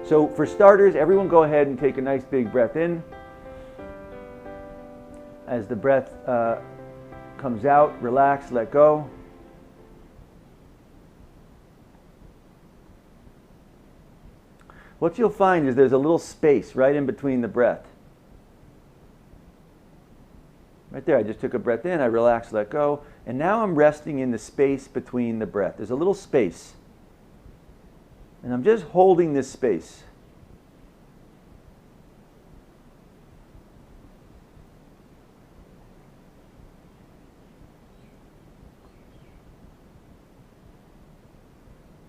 So for starters, everyone go ahead and take a nice big breath in. As the breath comes out, relax, let go. What you'll find is there's a little space right in between the breath. Right there, I just took a breath in, I relaxed, let go, and now I'm resting in the space between the breath. There's a little space. And I'm just holding this space.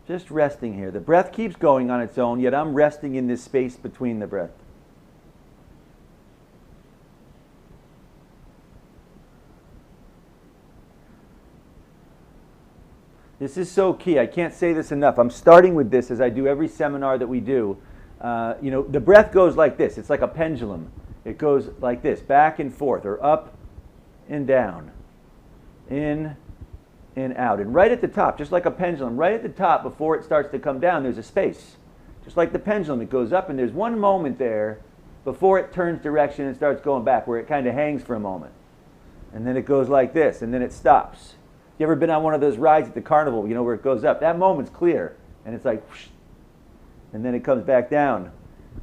Just resting here. The breath keeps going on its own, yet I'm resting in this space between the breath. This is so key. I can't say this enough. I'm starting with this as I do every seminar that we do. The breath goes like this. It's like a pendulum. It goes like this, back and forth, or up and down, in and out. And right at the top, just like a pendulum, right at the top before it starts to come down, there's a space. Just like the pendulum, it goes up, and there's one moment there before it turns direction and starts going back, where it kind of hangs for a moment. And then it goes like this, and then it stops. You ever been on one of those rides at the carnival, where it goes up? That moment's clear, and it's like, whoosh, and then it comes back down,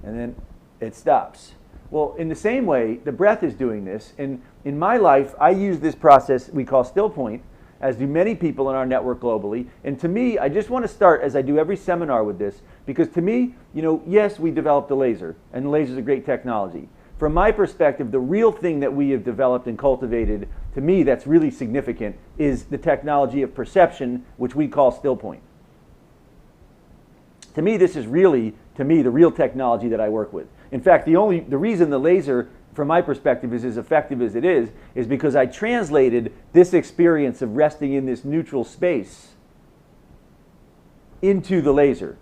and then it stops. Well, in the same way, the breath is doing this. And in my life, I use this process we call Stillpoint, as do many people in our network globally. And to me, I just want to start, as I do every seminar with this, because to me, yes, we developed a laser, and the laser is a great technology. From my perspective, the real thing that we have developed and cultivated, to me, that's really significant, is the technology of perception, which we call Stillpoint. To me, this is really, the real technology that I work with. In fact, the reason the laser, from my perspective, is as effective as it is because I translated this experience of resting in this neutral space into the laser.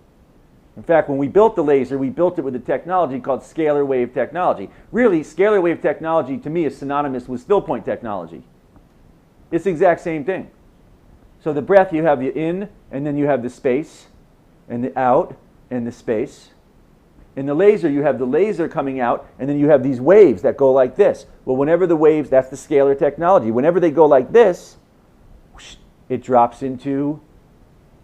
In fact, when we built the laser, we built it with a technology called scalar wave technology. Really, scalar wave technology to me is synonymous with Stillpoint technology. It's the exact same thing. So the breath, you have the in, and then you have the space, and the out, and the space. In the laser, you have the laser coming out, and then you have these waves that go like this. Well, whenever the waves, that's the scalar technology. Whenever they go like this, whoosh, it drops into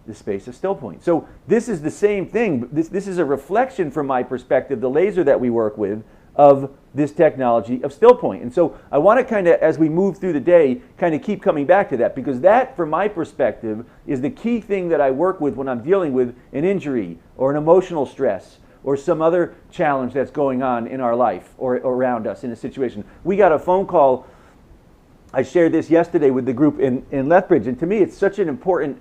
the space of Stillpoint. So this is the same thing. This is a reflection, from my perspective, the laser that we work with, of this technology of Stillpoint. And so I want to kind of, as we move through the day, kind of keep coming back to that, because that, from my perspective, is the key thing that I work with when I'm dealing with an injury or an emotional stress or some other challenge that's going on in our life or around us in a situation. We got a phone call. I shared this yesterday with the group in Lethbridge, and to me it's such an important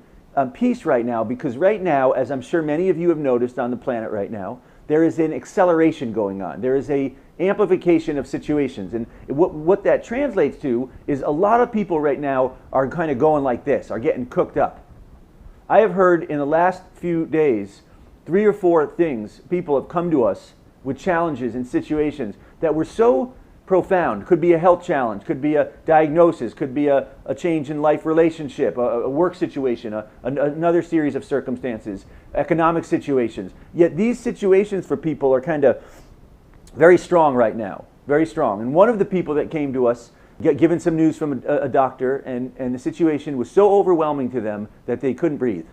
piece right now, because right now, as I'm sure many of you have noticed on the planet right now, there is an acceleration going on. There is a amplification of situations, and what that translates to is a lot of people right now are kind of going like this, are getting cooked up. I have heard in the last few days 3 or 4 things people have come to us with challenges and situations that were so profound. Could be a health challenge, could be a diagnosis, could be a change in life relationship, a work situation, another series of circumstances, economic situations. Yet these situations for people are kind of very strong right now, very strong. And one of the people that came to us, given some news from a doctor, and the situation was so overwhelming to them that they couldn't breathe.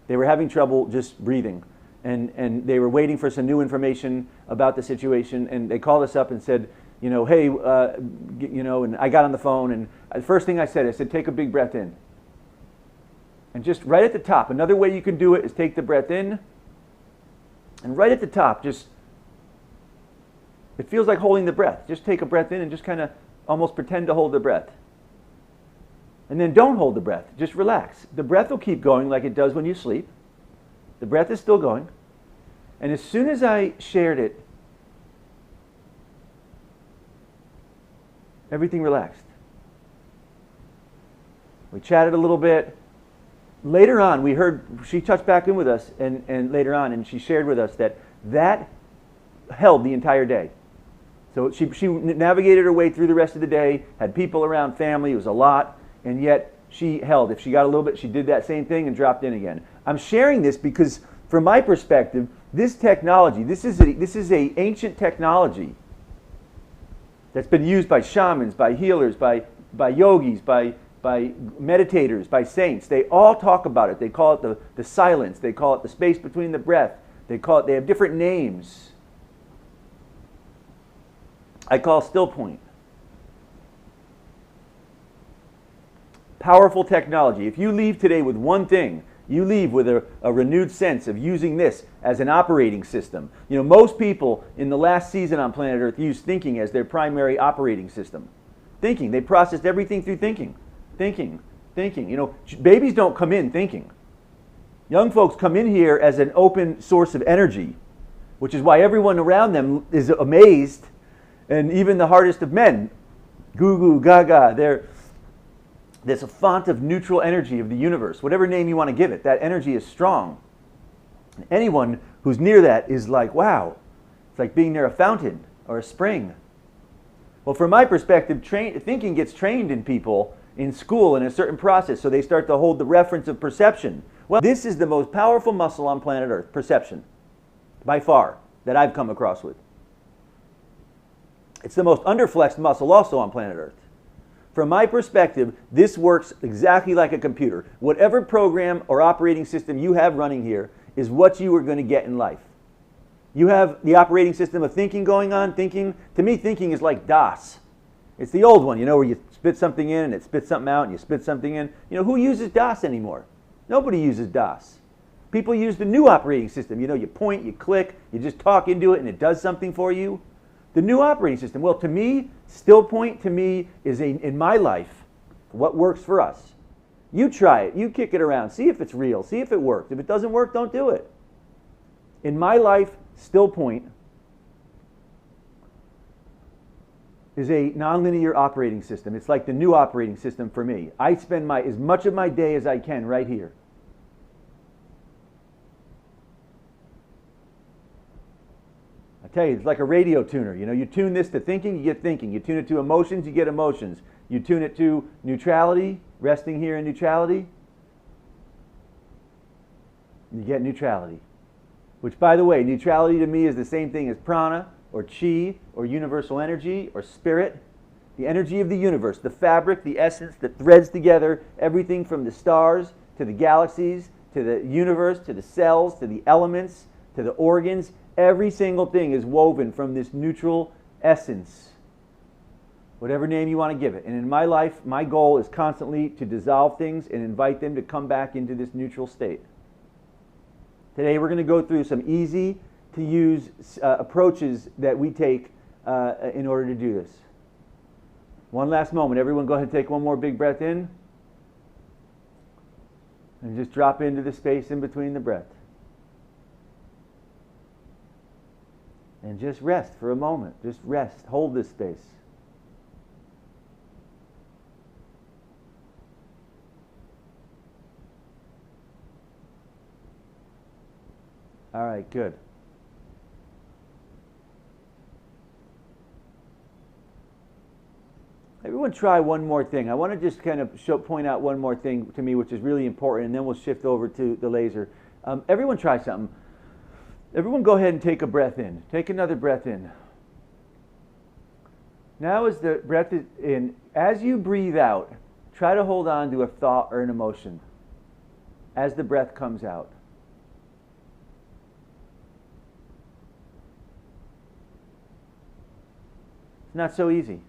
They were having trouble just breathing. And they were waiting for some new information about the situation, and they called us up and said, hey, and I got on the phone, and the first thing I said, take a big breath in. And just right at the top, another way you can do it is take the breath in, and right at the top, it feels like holding the breath. Just take a breath in and just kind of almost pretend to hold the breath. And then don't hold the breath, just relax. The breath will keep going like it does when you sleep. The breath is still going. And as soon as I shared it, everything relaxed. We chatted a little bit. Later on, we heard, she touched back in with us, and later on, and she shared with us that held the entire day. So she navigated her way through the rest of the day, had people around, family, it was a lot, and yet she held. If she got a little bit, she did that same thing and dropped in again. I'm sharing this because, from my perspective, This technology, this is a ancient technology that's been used by shamans, by healers, by yogis, by meditators, by saints. They all talk about it. They call it the silence. They call it the space between the breath. They have different names. I call Stillpoint. Powerful technology. If you leave today with one thing, you leave with a renewed sense of using this as an operating system. You know, most people in the last season on planet Earth used thinking as their primary operating system. Thinking. They processed everything through thinking. Thinking. You know, babies don't come in thinking. Young folks come in here as an open source of energy, which is why everyone around them is amazed, and even the hardest of men, goo goo gaga, there's a font of neutral energy of the universe, whatever name you want to give it. That energy is strong. Anyone who's near that is like, wow, it's like being near a fountain or a spring. Well, from my perspective, thinking gets trained in people in school in a certain process, so they start to hold the reference of perception. Well, this is the most powerful muscle on planet Earth, perception, by far, that I've come across with. It's the most underflexed muscle also on planet Earth. From my perspective, this works exactly like a computer. Whatever program or operating system you have running here is what you are going to get in life. You have the operating system of thinking going on. Thinking, to me, thinking is like DOS. It's the old one, you know, where you spit something in and it spits something out and you spit something in. You know, who uses DOS anymore? Nobody uses DOS. People use the new operating system. You know, you point, you click, you just talk into it and it does something for you. The new operating system. Well, to me, Stillpoint to me is in my life, what works for us. You try it. You kick it around. See if it's real. See if it works. If it doesn't work, don't do it. In my life, Stillpoint is a nonlinear operating system. It's like the new operating system for me. I spend as much of my day as I can right here. I tell you, it's like a radio tuner. You know, you tune this to thinking, you get thinking. You tune it to emotions, you get emotions. You tune it to neutrality, resting here in neutrality, you get neutrality. Which, by the way, neutrality to me is the same thing as prana, or chi, or universal energy, or spirit. The energy of the universe, the fabric, the essence that threads together everything from the stars to the galaxies, to the universe, to the cells, to the elements, to the organs. Every single thing is woven from this neutral essence, whatever name you want to give it. And in my life, my goal is constantly to dissolve things and invite them to come back into this neutral state. Today we're going to go through some easy to use approaches that we take in order to do this. One last moment. Everyone go ahead and take one more big breath in. And just drop into the space in between the breath. And just rest for a moment. Just rest. Hold this space. All right, good. Everyone try one more thing. I want to just kind of point out one more thing to me, which is really important, and then we'll shift over to the laser. Everyone try something. Everyone go ahead and take a breath in. Take another breath in. Now as the breath is in, as you breathe out, try to hold on to a thought or an emotion as the breath comes out. It's not so easy.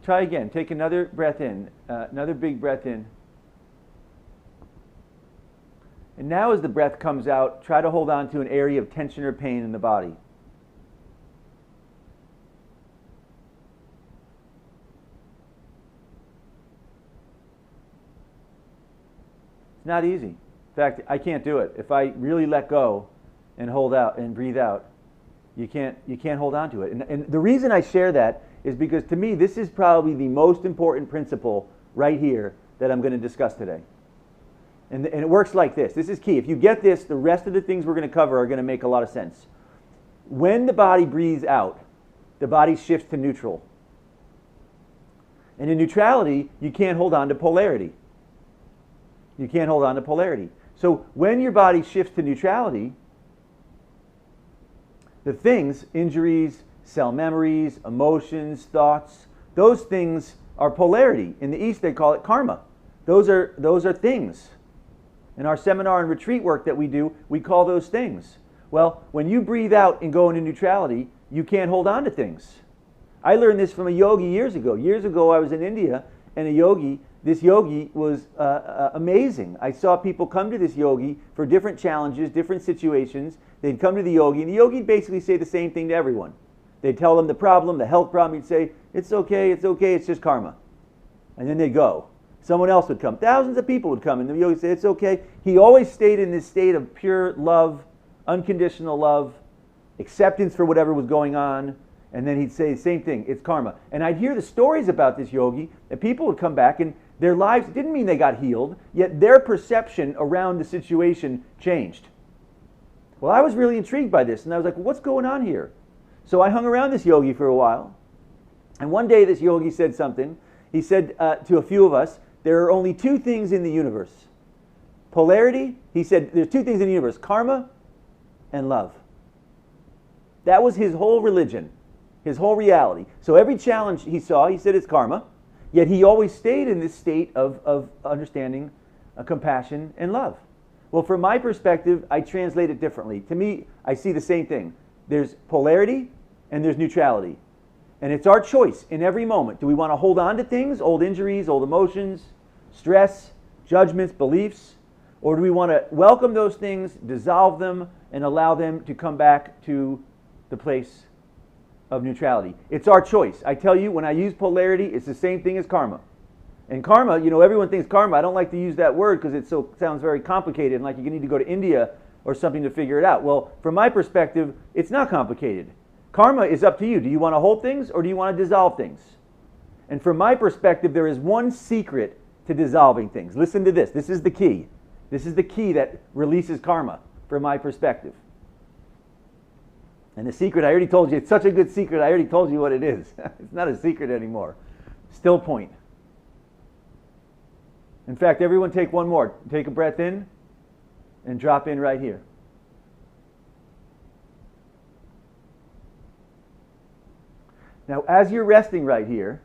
Try again. Take another breath in, another big breath in. And now as the breath comes out, try to hold on to an area of tension or pain in the body. It's not easy. In fact, I can't do it. If I really let go and hold out and breathe out, you can't hold on to it. And the reason I share that is because to me, this is probably the most important principle right here that I'm going to discuss today. And it works like this. This is key. If you get this, the rest of the things we're going to cover are going to make a lot of sense. When the body breathes out, the body shifts to neutral. And in neutrality, you can't hold on to polarity. You can't hold on to polarity. So when your body shifts to neutrality, the things, injuries, cell memories, emotions, thoughts, those things are polarity. In the East, they call it karma. Those are things. In our seminar and retreat work that we do, we call those things. Well, when you breathe out and go into neutrality, you can't hold on to things. I learned this from a yogi years ago. Years ago, I was in India, and this yogi was amazing. I saw people come to this yogi for different challenges, different situations. They'd come to the yogi, and the yogi would basically say the same thing to everyone. They'd tell them the problem, the health problem. He'd say, it's okay, it's just karma. And then they'd go. Someone else would come. Thousands of people would come, and the yogi would say, it's okay. He always stayed in this state of pure love, unconditional love, acceptance for whatever was going on. And then he'd say the same thing, it's karma. And I'd hear the stories about this yogi, that people would come back, and their lives, it didn't mean they got healed, yet their perception around the situation changed. Well, I was really intrigued by this, and I was like, well, what's going on here? So I hung around this yogi for a while, and one day this yogi said something. He said to a few of us, there are only two things in the universe. Polarity, he said, there's two things in the universe, karma and love. That was his whole religion, his whole reality. So every challenge he saw, he said it's karma, yet he always stayed in this state of understanding, compassion, and love. Well, from my perspective, I translate it differently. To me, I see the same thing. There's polarity and there's neutrality. And it's our choice in every moment. Do we want to hold on to things, old injuries, old emotions, stress, judgments, beliefs? Or do we want to welcome those things, dissolve them, and allow them to come back to the place of neutrality? It's our choice. I tell you, when I use polarity, it's the same thing as karma. And karma, everyone thinks karma. I don't like to use that word because it sounds very complicated and like you need to go to India or something to figure it out. Well, from my perspective, it's not complicated. Karma is up to you. Do you want to hold things or do you want to dissolve things? And from my perspective, there is one secret to dissolving things. Listen to this. This is the key. This is the key that releases karma, from my perspective. And the secret, I already told you, it's such a good secret, I already told you what it is. It's not a secret anymore. Stillpoint. In fact, everyone take one more. Take a breath in and drop in right here. Now, as you're resting right here,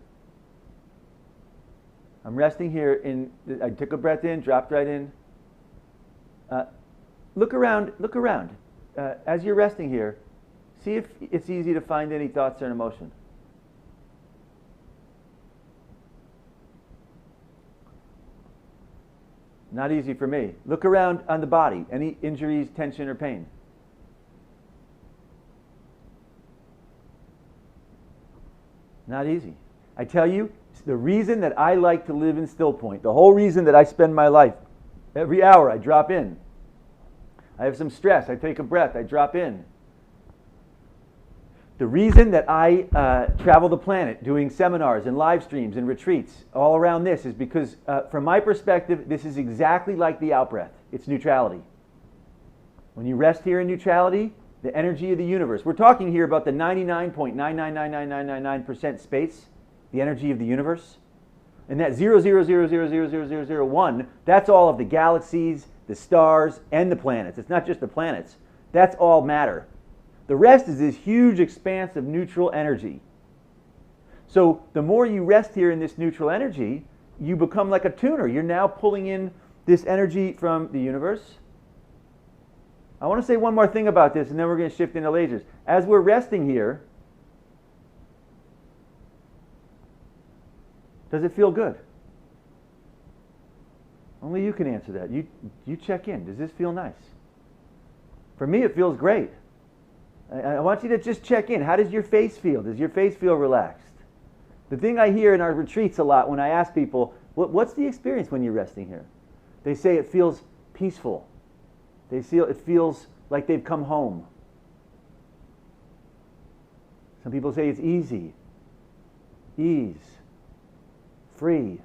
I'm resting here, I took a breath in, dropped right in. Look around. As you're resting here, see if it's easy to find any thoughts or emotion. Not easy for me. Look around on the body. Any injuries, tension, or pain? Not easy. I tell you, the reason that I like to live in Stillpoint, the whole reason that I spend my life, every hour I drop in. I have some stress, I take a breath, I drop in. The reason that I travel the planet doing seminars and live streams and retreats all around this is because, from my perspective, this is exactly like the out-breath. It's neutrality. When you rest here in neutrality, the energy of the universe. We're talking here about the 99.9999999% space, the energy of the universe. And that 0.000000001, that's all of the galaxies, the stars, and the planets. It's not just the planets. That's all matter. The rest is this huge expanse of neutral energy. So the more you rest here in this neutral energy, you become like a tuner. You're now pulling in this energy from the universe. I want to say one more thing about this, and then we're going to shift into lasers. As we're resting here, does it feel good? Only you can answer that. You check in. Does this feel nice? For me, it feels great. I want you to just check in. How does your face feel? Does your face feel relaxed? The thing I hear in our retreats a lot when I ask people, what's the experience when you're resting here? They say it feels peaceful. It feels like they've come home. Some people say it's easy, ease, free.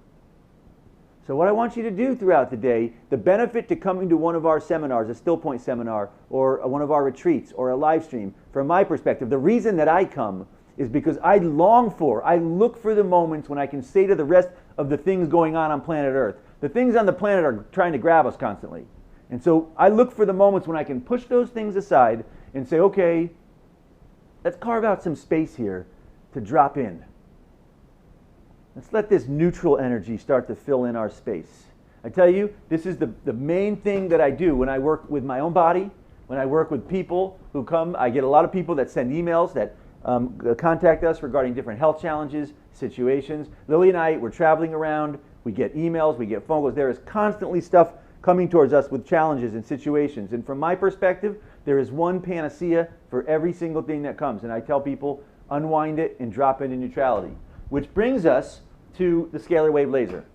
So what I want you to do throughout the day, the benefit to coming to one of our seminars, a Stillpoint seminar, or one of our retreats, or a live stream, from my perspective, the reason that I come is because I look for the moments when I can say to the rest of the things going on planet Earth, the things on the planet are trying to grab us constantly. And so I look for the moments when I can push those things aside and say, okay, let's carve out some space here to drop in. Let's let this neutral energy start to fill in our space. I tell you, this is the main thing that I do when I work with my own body, when I work with people who come. I get a lot of people that send emails that contact us regarding different health challenges, situations. Lily and I, we're traveling around. We get emails, we get phone calls. There is constantly stuff coming towards us with challenges and situations. And from my perspective, there is one panacea for every single thing that comes. And I tell people, unwind it and drop into neutrality. Which brings us to the scalar wave laser.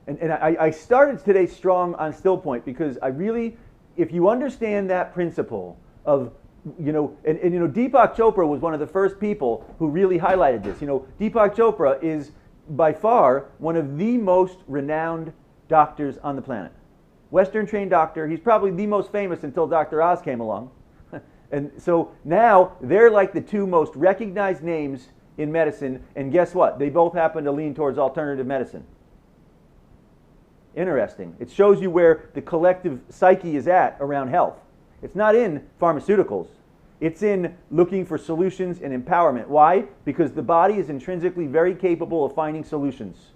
And I started today strong on Stillpoint because I really, if you understand that principle of, Deepak Chopra was one of the first people who really highlighted this. Deepak Chopra is by far one of the most renowned doctors on the planet. Western trained doctor. He's probably the most famous until Dr. Oz came along. And so now they're like the two most recognized names in medicine. And guess what? They both happen to lean towards alternative medicine. Interesting. It shows you where the collective psyche is at around health. It's not in pharmaceuticals. It's in looking for solutions and empowerment. Why? Because the body is intrinsically very capable of finding solutions.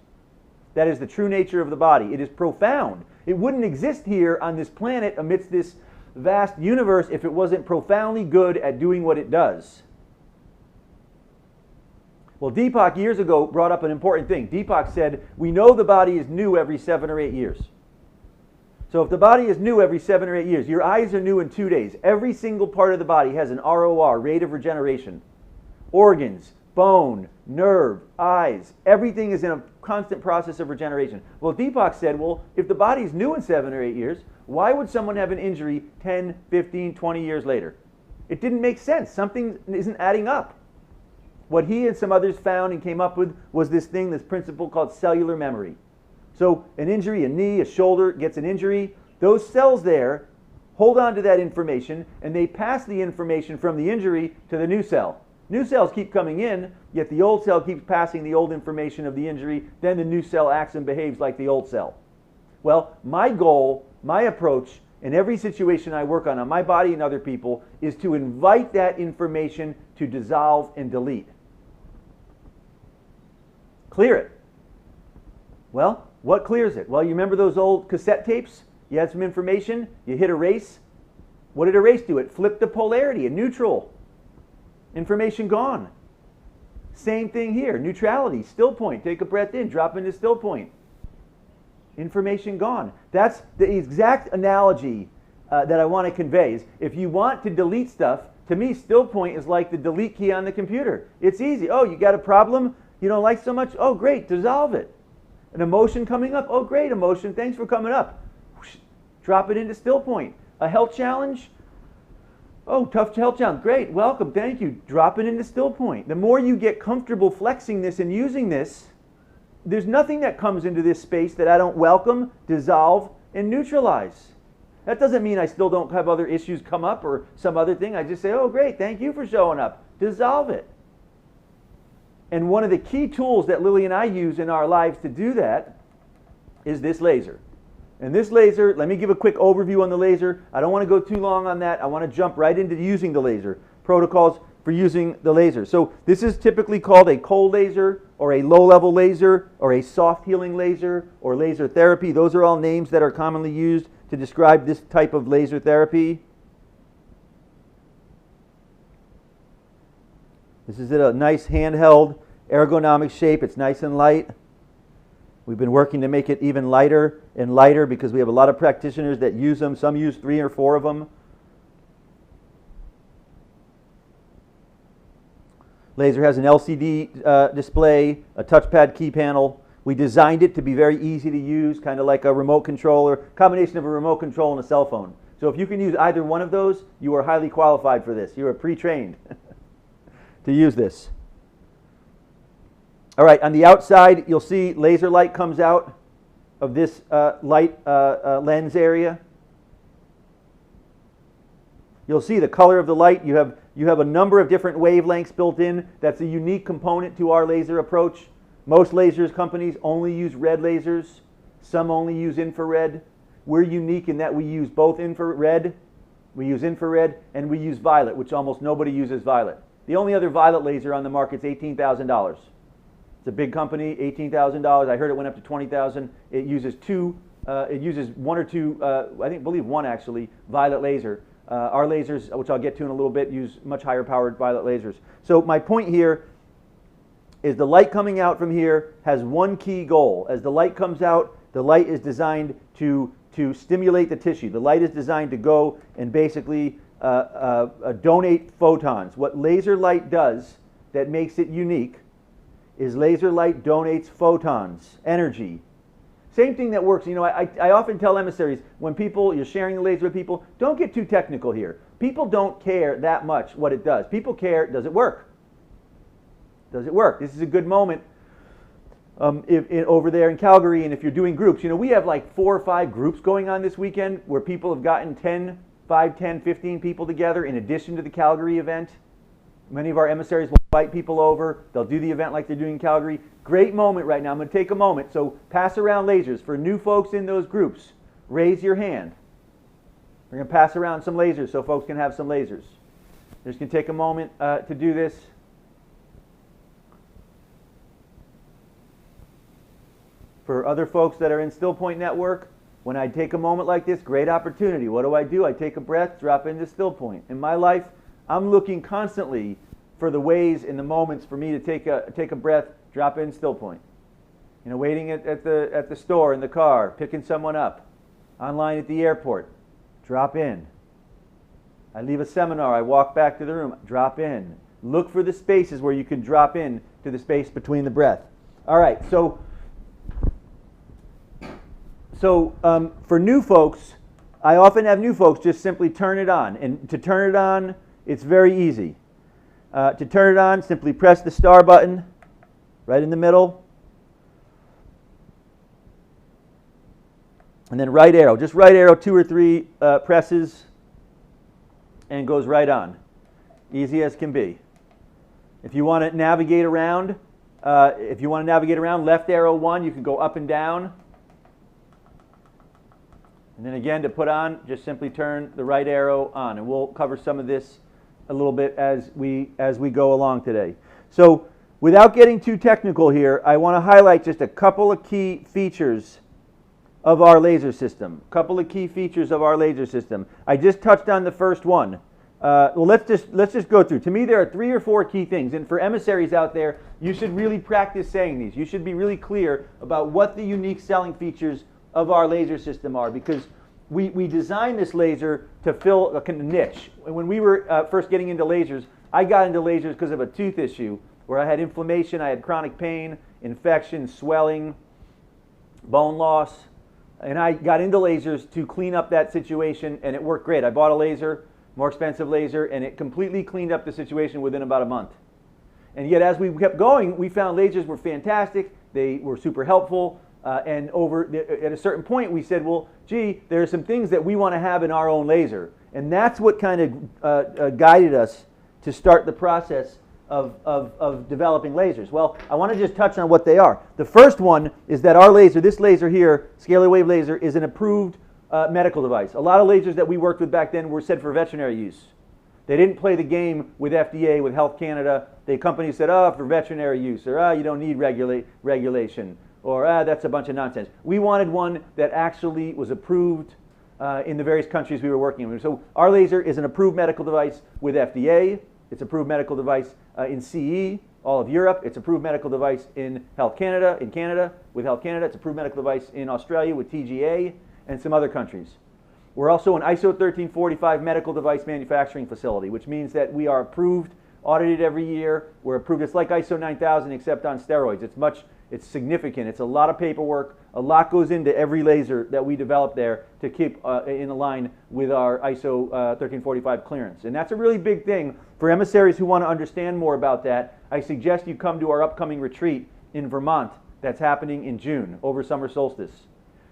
That is the true nature of the body. It is profound. It wouldn't exist here on this planet amidst this vast universe if it wasn't profoundly good at doing what it does. Well, Deepak years ago brought up an important thing. Deepak said, we know the body is new every 7 or 8 years. So if the body is new every 7 or 8 years, your eyes are new in 2 days. Every single part of the body has an ROR, rate of regeneration. Organs, bone, nerve, eyes, everything is in a constant process of regeneration. Well, Deepak said, well, if the body is new in 7 or 8 years, why would someone have an injury 10, 15, 20 years later? It didn't make sense. Something isn't adding up. What he and some others found and came up with was this principle called cellular memory. So an injury, a knee, a shoulder gets an injury. Those cells there hold on to that information, and they pass the information from the injury to the new cell. New cells keep coming in, yet the old cell keeps passing the old information of the injury. Then the new cell acts and behaves like the old cell. Well, my goal, my approach, in every situation I work on my body and other people, is to invite that information to dissolve and delete. Clear it. Well, what clears it? Well, you remember those old cassette tapes? You had some information, you hit erase. What did erase do? It flipped the polarity, a neutral. Information gone. Same thing here, neutrality, still point. Take a breath in, drop into still point. Information gone. That's the exact analogy that I want to convey. Is if you want to delete stuff, to me, still point is like the delete key on the computer. It's easy. Oh, you got a problem you don't like so much? Oh, great, dissolve it. An emotion coming up? Oh, great, emotion, thanks for coming up. Whoosh, drop it into still point. A health challenge? Oh, tough health challenge. Great, welcome, thank you. Drop it into still point. The more you get comfortable flexing this and using this, there's nothing that comes into this space that I don't welcome, dissolve, and neutralize. That doesn't mean I still don't have other issues come up or some other thing. I just say, oh, great, thank you for showing up. Dissolve it. And one of the key tools that Lily and I use in our lives to do that is this laser. And this laser, let me give a quick overview on the laser. I don't want to go too long on that. I want to jump right into using the laser. Protocols for using the laser. So this is typically called a cold laser or a low-level laser or a soft healing laser or laser therapy. Those are all names that are commonly used to describe this type of laser therapy. This is a nice handheld ergonomic shape. It's nice and light. We've been working to make it even lighter and lighter because we have a lot of practitioners that use them. Some use 3 or 4 of them. Laser has an LCD display, a touchpad key panel. We designed it to be very easy to use, kind of like a remote controller, combination of a remote control and a cell phone. So if you can use either one of those, you are highly qualified for this. You are pre-trained to use this. All right, on the outside, you'll see laser light comes out of this light lens area. You'll see the color of the light. You have a number of different wavelengths built in. That's a unique component to our laser approach. Most lasers companies only use red lasers. Some only use infrared. we're unique in that we use both infrared, and we use violet, which almost nobody uses violet. The only other violet laser on the market is $18,000. It's a big company, $18,000. I heard it went up to $20,000. It uses one or two, I believe one actually, violet laser. Our lasers, which I'll get to in a little bit, use much higher powered violet lasers. So my point here is the light coming out from here has one key goal. As the light comes out, the light is designed to stimulate the tissue. The light is designed to go and basically donate photons. What laser light does that makes it unique is laser light donates photons, energy. Same thing that works. I often tell emissaries, when you're sharing the laser with people, don't get too technical here. People don't care that much what it does. People care, does it work? Does it work? This is a good moment over there in Calgary, and if you're doing groups, we have like 4 or 5 groups going on this weekend where people have gotten 5, 10, 15 people together in addition to the Calgary event. Many of our emissaries will invite people over. They'll do the event like they're doing in Calgary. Great moment right now. I'm going to take a moment. So pass around lasers. For new folks in those groups, raise your hand. We're going to pass around some lasers so folks can have some lasers. Just going to take a moment to do this. For other folks that are in Stillpoint Network, when I take a moment like this, great opportunity. What do? I take a breath, drop into Stillpoint. In my life, I'm looking constantly for the ways and the moments for me to take a breath, drop in Stillpoint. Waiting at the store, in the car, picking someone up, online at the airport, drop in. I leave a seminar, I walk back to the room, drop in. Look for the spaces where you can drop in to the space between the breath. All right, so for new folks, I often have new folks just simply turn it on. And to turn it on, it's very easy. To turn it on, simply press the star button right in the middle. And then right arrow. Just right arrow 2 or 3 presses and goes right on. Easy as can be. If you want to navigate around, left arrow 1, you can go up and down. And then again, to put on, just simply turn the right arrow on. And we'll cover some of this a little bit as we go along today. So without getting too technical here, I want to highlight just a couple of key features of our laser system. I just touched on the first one. Let's just go through. To me, there are 3 or 4 key things. And for emissaries out there, you should really practice saying these. You should be really clear about what the unique selling features of our laser system are, because we designed this laser to fill a kind of niche. When we were first getting into lasers, I got into lasers because of a tooth issue where I had inflammation, I had chronic pain, infection, swelling, bone loss, and I got into lasers to clean up that situation, and it worked great. I bought a laser, more expensive laser, and it completely cleaned up the situation within about a month. And yet as we kept going, we found lasers were fantastic, they were super helpful. At a certain point, we said, well, gee, there are some things that we want to have in our own laser. And that's what kind of guided us to start the process of developing lasers. Well, I want to just touch on what they are. The first one is that our laser, this laser here, scalar wave laser, is an approved medical device. A lot of lasers that we worked with back then were said for veterinary use. They didn't play the game with FDA, with Health Canada. The company said, for veterinary use, or you don't need regulation. Or that's a bunch of nonsense. We wanted one that actually was approved in the various countries we were working with. So our laser is an approved medical device with FDA. It's approved medical device in CE, all of Europe. It's approved medical device in Health Canada, with Health Canada. It's approved medical device in Australia with TGA and some other countries. We're also an ISO 13485 medical device manufacturing facility, which means that we are approved, audited every year. We're approved. It's like ISO 9000 except on steroids. It's significant. It's a lot of paperwork. A lot goes into every laser that we develop there to keep in line with our ISO 1345 clearance. And that's a really big thing. For emissaries who want to understand more about that, I suggest you come to our upcoming retreat in Vermont that's happening in June over summer solstice.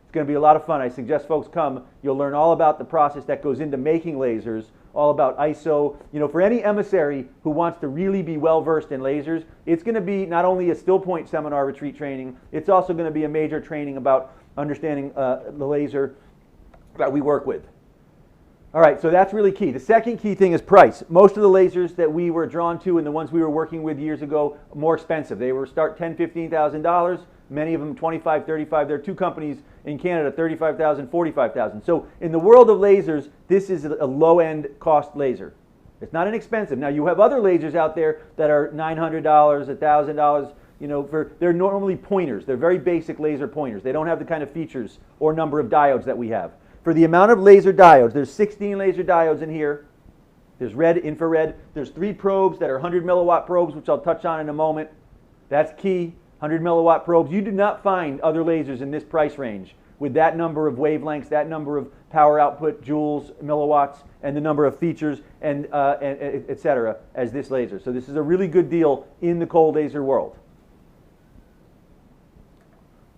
It's going to be a lot of fun. I suggest folks come. You'll learn all about the process that goes into making lasers, all about ISO. For any emissary who wants to really be well versed in lasers, it's going to be not only a Stillpoint seminar retreat training, it's also going to be a major training about understanding the laser that we work with. All right, so that's really key. The second key thing is price. Most of the lasers that we were drawn to and the ones we were working with years ago, more expensive. They were start $10,000, $15,000. Many of them $25,000, $35,000. There are two companies in Canada, $35,000, $45,000. So in the world of lasers, this is a low-end cost laser. It's not inexpensive. Now you have other lasers out there that are $900, $1,000. You know, they're normally pointers. They're very basic laser pointers. They don't have the kind of features or number of diodes that we have. For the amount of laser diodes, there's 16 laser diodes in here. There's red, infrared. There's 3 probes that are 100 milliwatt probes, which I'll touch on in a moment. That's key, 100 milliwatt probes. You do not find other lasers in this price range with that number of wavelengths, that number of power output, joules, milliwatts, and the number of features, and et cetera, as this laser. So this is a really good deal in the cold laser world.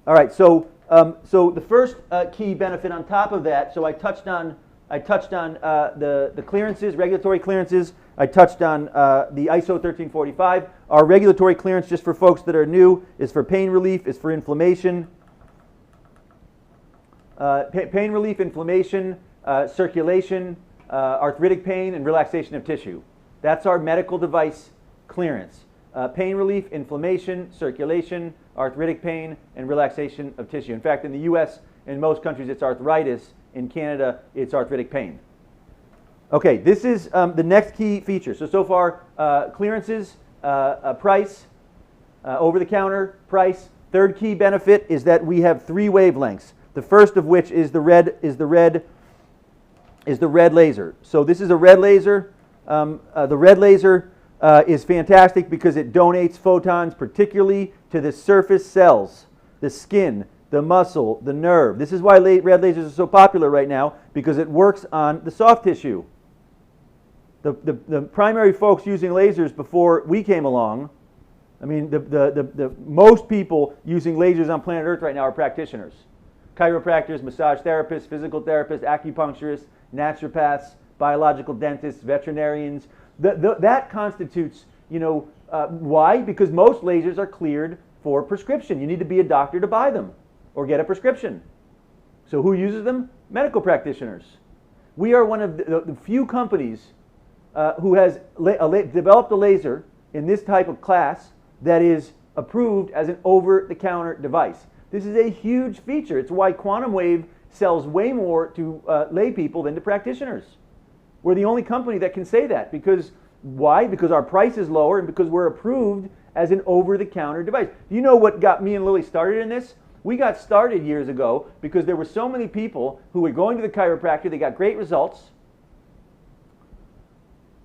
All right, so the first key benefit on top of that, so I touched on the clearances, regulatory clearances. I touched on the ISO 1345. Our regulatory clearance, just for folks that are new, is for pain relief, is for inflammation. Pain relief, inflammation, circulation, arthritic pain, and relaxation of tissue. That's our medical device clearance. Pain relief, inflammation, circulation, arthritic pain, and relaxation of tissue. In fact, in the US, in most countries, it's arthritis. In Canada, it's arthritic pain. Okay, this is the next key feature. So far, clearances, price, over-the-counter price. Third key benefit is that we have 3 wavelengths. The first of which is the red laser. So this is a red laser. The red laser is fantastic because it donates photons, particularly to the surface cells, the skin, the muscle, the nerve. This is why red lasers are so popular right now, because it works on the soft tissue. The primary folks using lasers before we came along, I mean, the most people using lasers on planet Earth right now are practitioners. Chiropractors, massage therapists, physical therapists, acupuncturists, naturopaths, biological dentists, veterinarians. That constitutes, why? Because most lasers are cleared for prescription. You need to be a doctor to buy them or get a prescription. So who uses them? Medical practitioners. We are one of the few companies who has developed a laser in this type of class that is approved as an over-the-counter device. This is a huge feature. It's why Quantum Wave sells way more to lay people than to practitioners. We're the only company that can say that. Because why? Because our price is lower and because we're approved as an over-the-counter device. Do you know what got me and Lily started in this? We got started years ago because there were so many people who were going to the chiropractor. They got great results.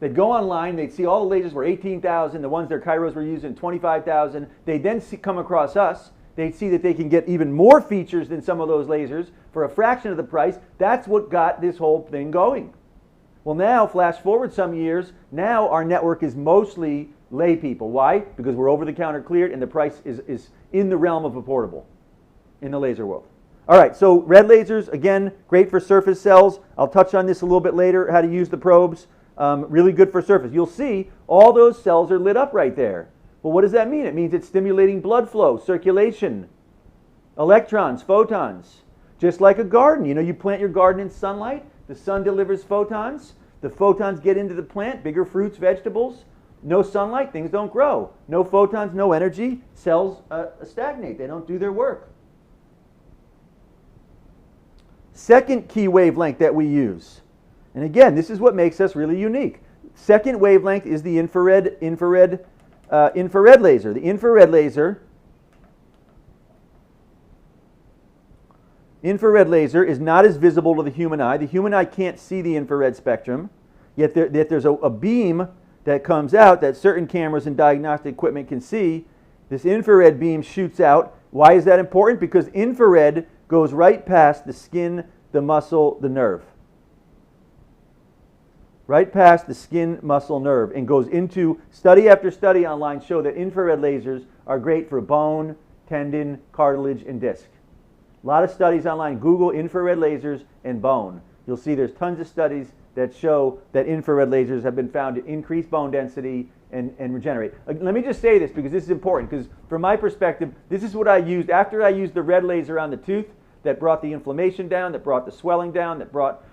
They'd go online. They'd see all the lasers were 18,000. The ones their chiros were using 25,000. They'd then come across us. They'd see that they can get even more features than some of those lasers for a fraction of the price. That's what got this whole thing going. Well, now, flash forward some years, now our network is mostly lay people. Why? Because we're over-the-counter cleared and the price is in the realm of affordable in the laser world. All right, so red lasers, again, great for surface cells. I'll touch on this a little bit later, how to use the probes. Really good for surface. You'll see all those cells are lit up right there. Well, what does that mean? It means it's stimulating blood flow, circulation, electrons, photons. Just like a garden. You plant your garden in sunlight. The sun delivers photons. The photons get into the plant, bigger fruits, vegetables. No sunlight, things don't grow. No photons, no energy, cells stagnate. They don't do their work. Second key wavelength that we use. And again, this is what makes us really unique. Second wavelength is the infrared laser. The infrared laser is not as visible to the human eye. The human eye can't see the infrared spectrum, yet there's a beam that comes out that certain cameras and diagnostic equipment can see. This infrared beam shoots out. Why is that important? Because infrared goes right past the skin, the muscle, the nerve. Right past the skin, muscle, nerve, and goes into, study after study online show that infrared lasers are great for bone, tendon, cartilage, and disc. A lot of studies online. Google infrared lasers and bone. You'll see there's tons of studies that show that infrared lasers have been found to increase bone density and regenerate. Let me just say this because this is important, because from my perspective, this is what I used. After I used the red laser on the tooth, that brought the inflammation down, that brought the swelling down, that brought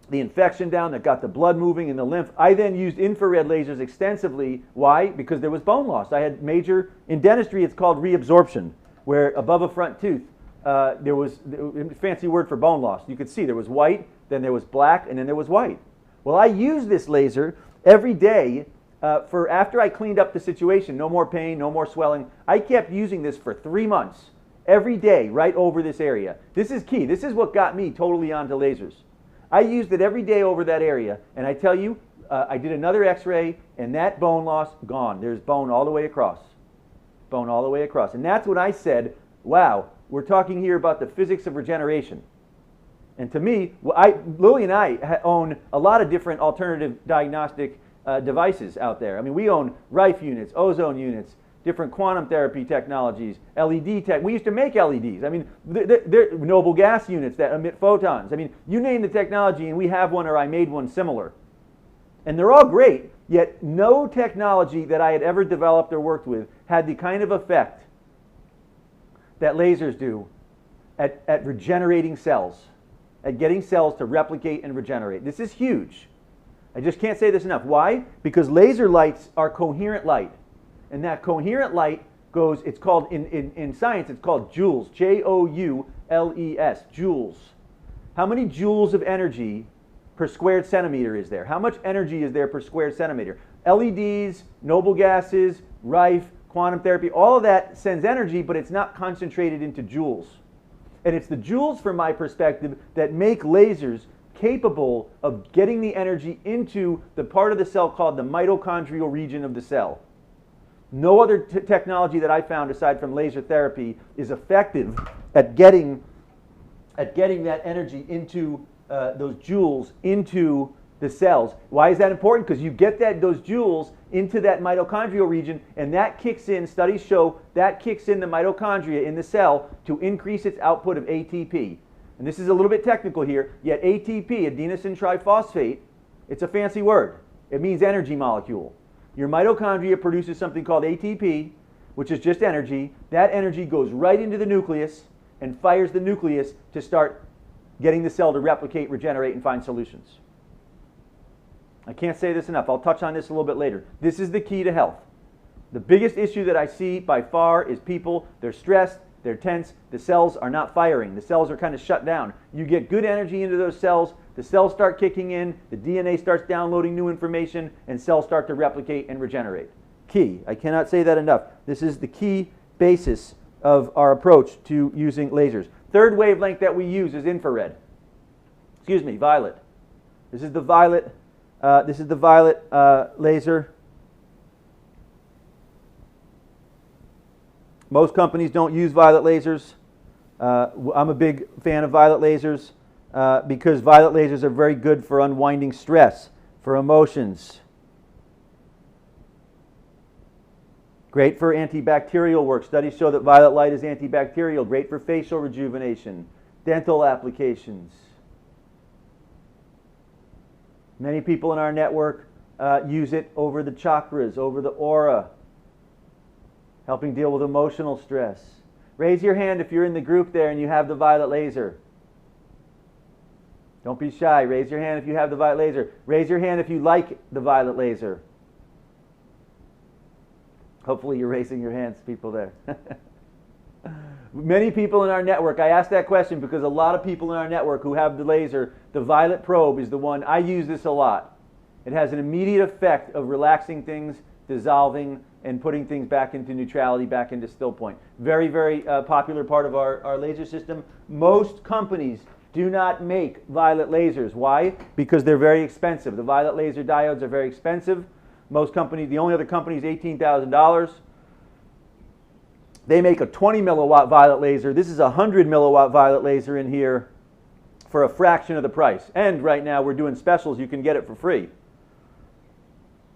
the infection down, that got the blood moving and the lymph. I then used infrared lasers extensively. Why? Because there was bone loss. I had major, in dentistry it's called reabsorption, where above a front tooth there was a fancy word for bone loss. You could see there was white, then there was black, and then there was white. Well, I used this laser every day for after I cleaned up the situation. No more pain, no more swelling. I kept using this for 3 months, every day, right over this area. This is key. This is what got me totally onto lasers. I used it every day over that area, and I tell you, I did another x-ray, and that bone loss, gone. There's bone all the way across. Bone all the way across. And that's when I said, wow, we're talking here about the physics of regeneration. And to me, Lily and I own a lot of different alternative diagnostic devices out there. I mean, we own Rife units, ozone units, different quantum therapy technologies, LED tech. We used to make LEDs. I mean, they're noble gas units that emit photons. I mean, you name the technology and we have one or I made one similar. And they're all great, yet no technology that I had ever developed or worked with had the kind of effect that lasers do at regenerating cells, at getting cells to replicate and regenerate. This is huge. I just can't say this enough. Why? Because laser lights are coherent light. And that coherent light goes, it's called, in science, it's called joules, Joules, joules. How many joules of energy per squared centimeter is there? How much energy is there per squared centimeter? LEDs, noble gases, Rife, quantum therapy, all of that sends energy, but it's not concentrated into joules. And it's the joules, from my perspective, that make lasers capable of getting the energy into the part of the cell called the mitochondrial region of the cell. No other technology that I found aside from laser therapy is effective at getting that energy into those joules into the cells. Why is that important? Because you get those joules into that mitochondrial region, and that kicks in, studies show, that kicks in the mitochondria in the cell to increase its output of ATP. And this is a little bit technical here, yet ATP, adenosine triphosphate, it's a fancy word. It means energy molecule. Your mitochondria produces something called ATP, which is just energy. That energy goes right into the nucleus and fires the nucleus to start getting the cell to replicate, regenerate, and find solutions. I can't say this enough. I'll touch on this a little bit later. This is the key to health. The biggest issue that I see by far is people, they're stressed, they're tense, the cells are not firing. The cells are kind of shut down. You get good energy into those cells, the cells start kicking in, the DNA starts downloading new information, and cells start to replicate and regenerate. Key. I cannot say that enough. This is the key basis of our approach to using lasers. Third wavelength that we use is infrared. Excuse me, violet. This is the violet. Laser. Most companies don't use violet lasers. I'm a big fan of violet lasers because violet lasers are very good for unwinding stress, for emotions. Great for antibacterial work. Studies show that violet light is antibacterial. Great for facial rejuvenation, dental applications. Many people in our network use it over the chakras, over the aura, helping deal with emotional stress. Raise your hand if you're in the group there and you have the violet laser. Don't be shy. Raise your hand if you have the violet laser. Raise your hand if you like the violet laser. Hopefully you're raising your hands, people there. Many people in our network, I asked that question because a lot of people in our network who have the laser, the violet probe is the one. I use this a lot. It has an immediate effect of relaxing things, dissolving, and putting things back into neutrality, back into still point. Very, very popular part of our laser system. Most companies do not make violet lasers. Why? Because they're very expensive. The violet laser diodes are very expensive. Most companies, the only other company is $18,000. They make a 20 milliwatt violet laser. This is a 100 milliwatt violet laser in here for a fraction of the price. And right now we're doing specials. You can get it for free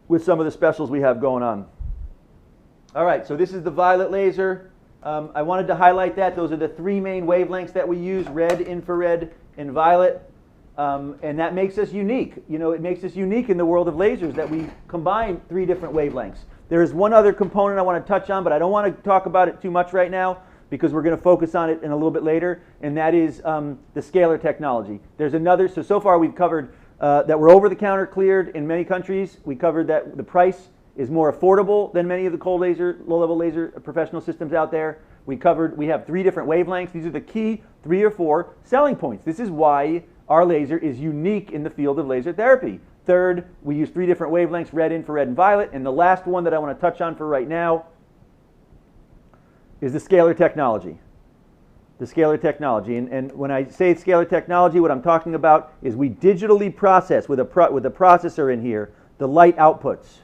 with some of the specials we have going on. All right, so this is the violet laser. I wanted to highlight that. Those are the three main wavelengths that we use, red, infrared, and violet. And that makes us unique. You know, it makes us unique in the world of lasers that we combine three different wavelengths. There is one other component I want to touch on, but I don't want to talk about it too much right now. because we're going to focus on it in a little bit later, and that is the scalar technology. There's another, so far we've covered that we're over-the-counter cleared in many countries. We covered that the price is more affordable than many of the cold laser, low-level laser professional systems out there. We have 3 different wavelengths. These are the key 3 or 4 selling points. This is why our laser is unique in the field of laser therapy. Third, we use 3 different wavelengths, red, infrared, and violet. And the last one that I want to touch on for right now is the scalar technology. The scalar technology. And when I say scalar technology, what I'm talking about is we digitally process with a processor in here the light outputs.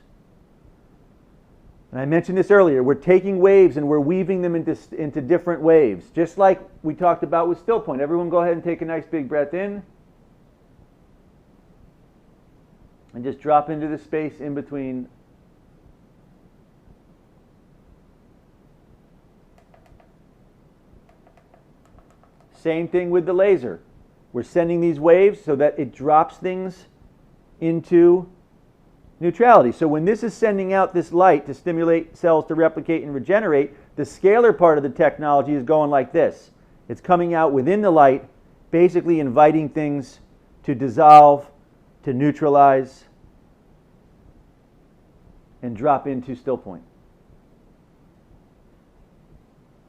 And I mentioned this earlier. We're taking waves and we're weaving them into different waves, just like we talked about with Stillpoint. Everyone go ahead and take a nice big breath in. And just drop into the space in between. Same thing with the laser. We're sending these waves so that it drops things into neutrality. So when this is sending out this light to stimulate cells to replicate and regenerate, the scalar part of the technology is going like this. It's coming out within the light, basically inviting things to dissolve, to neutralize, and drop into Stillpoint.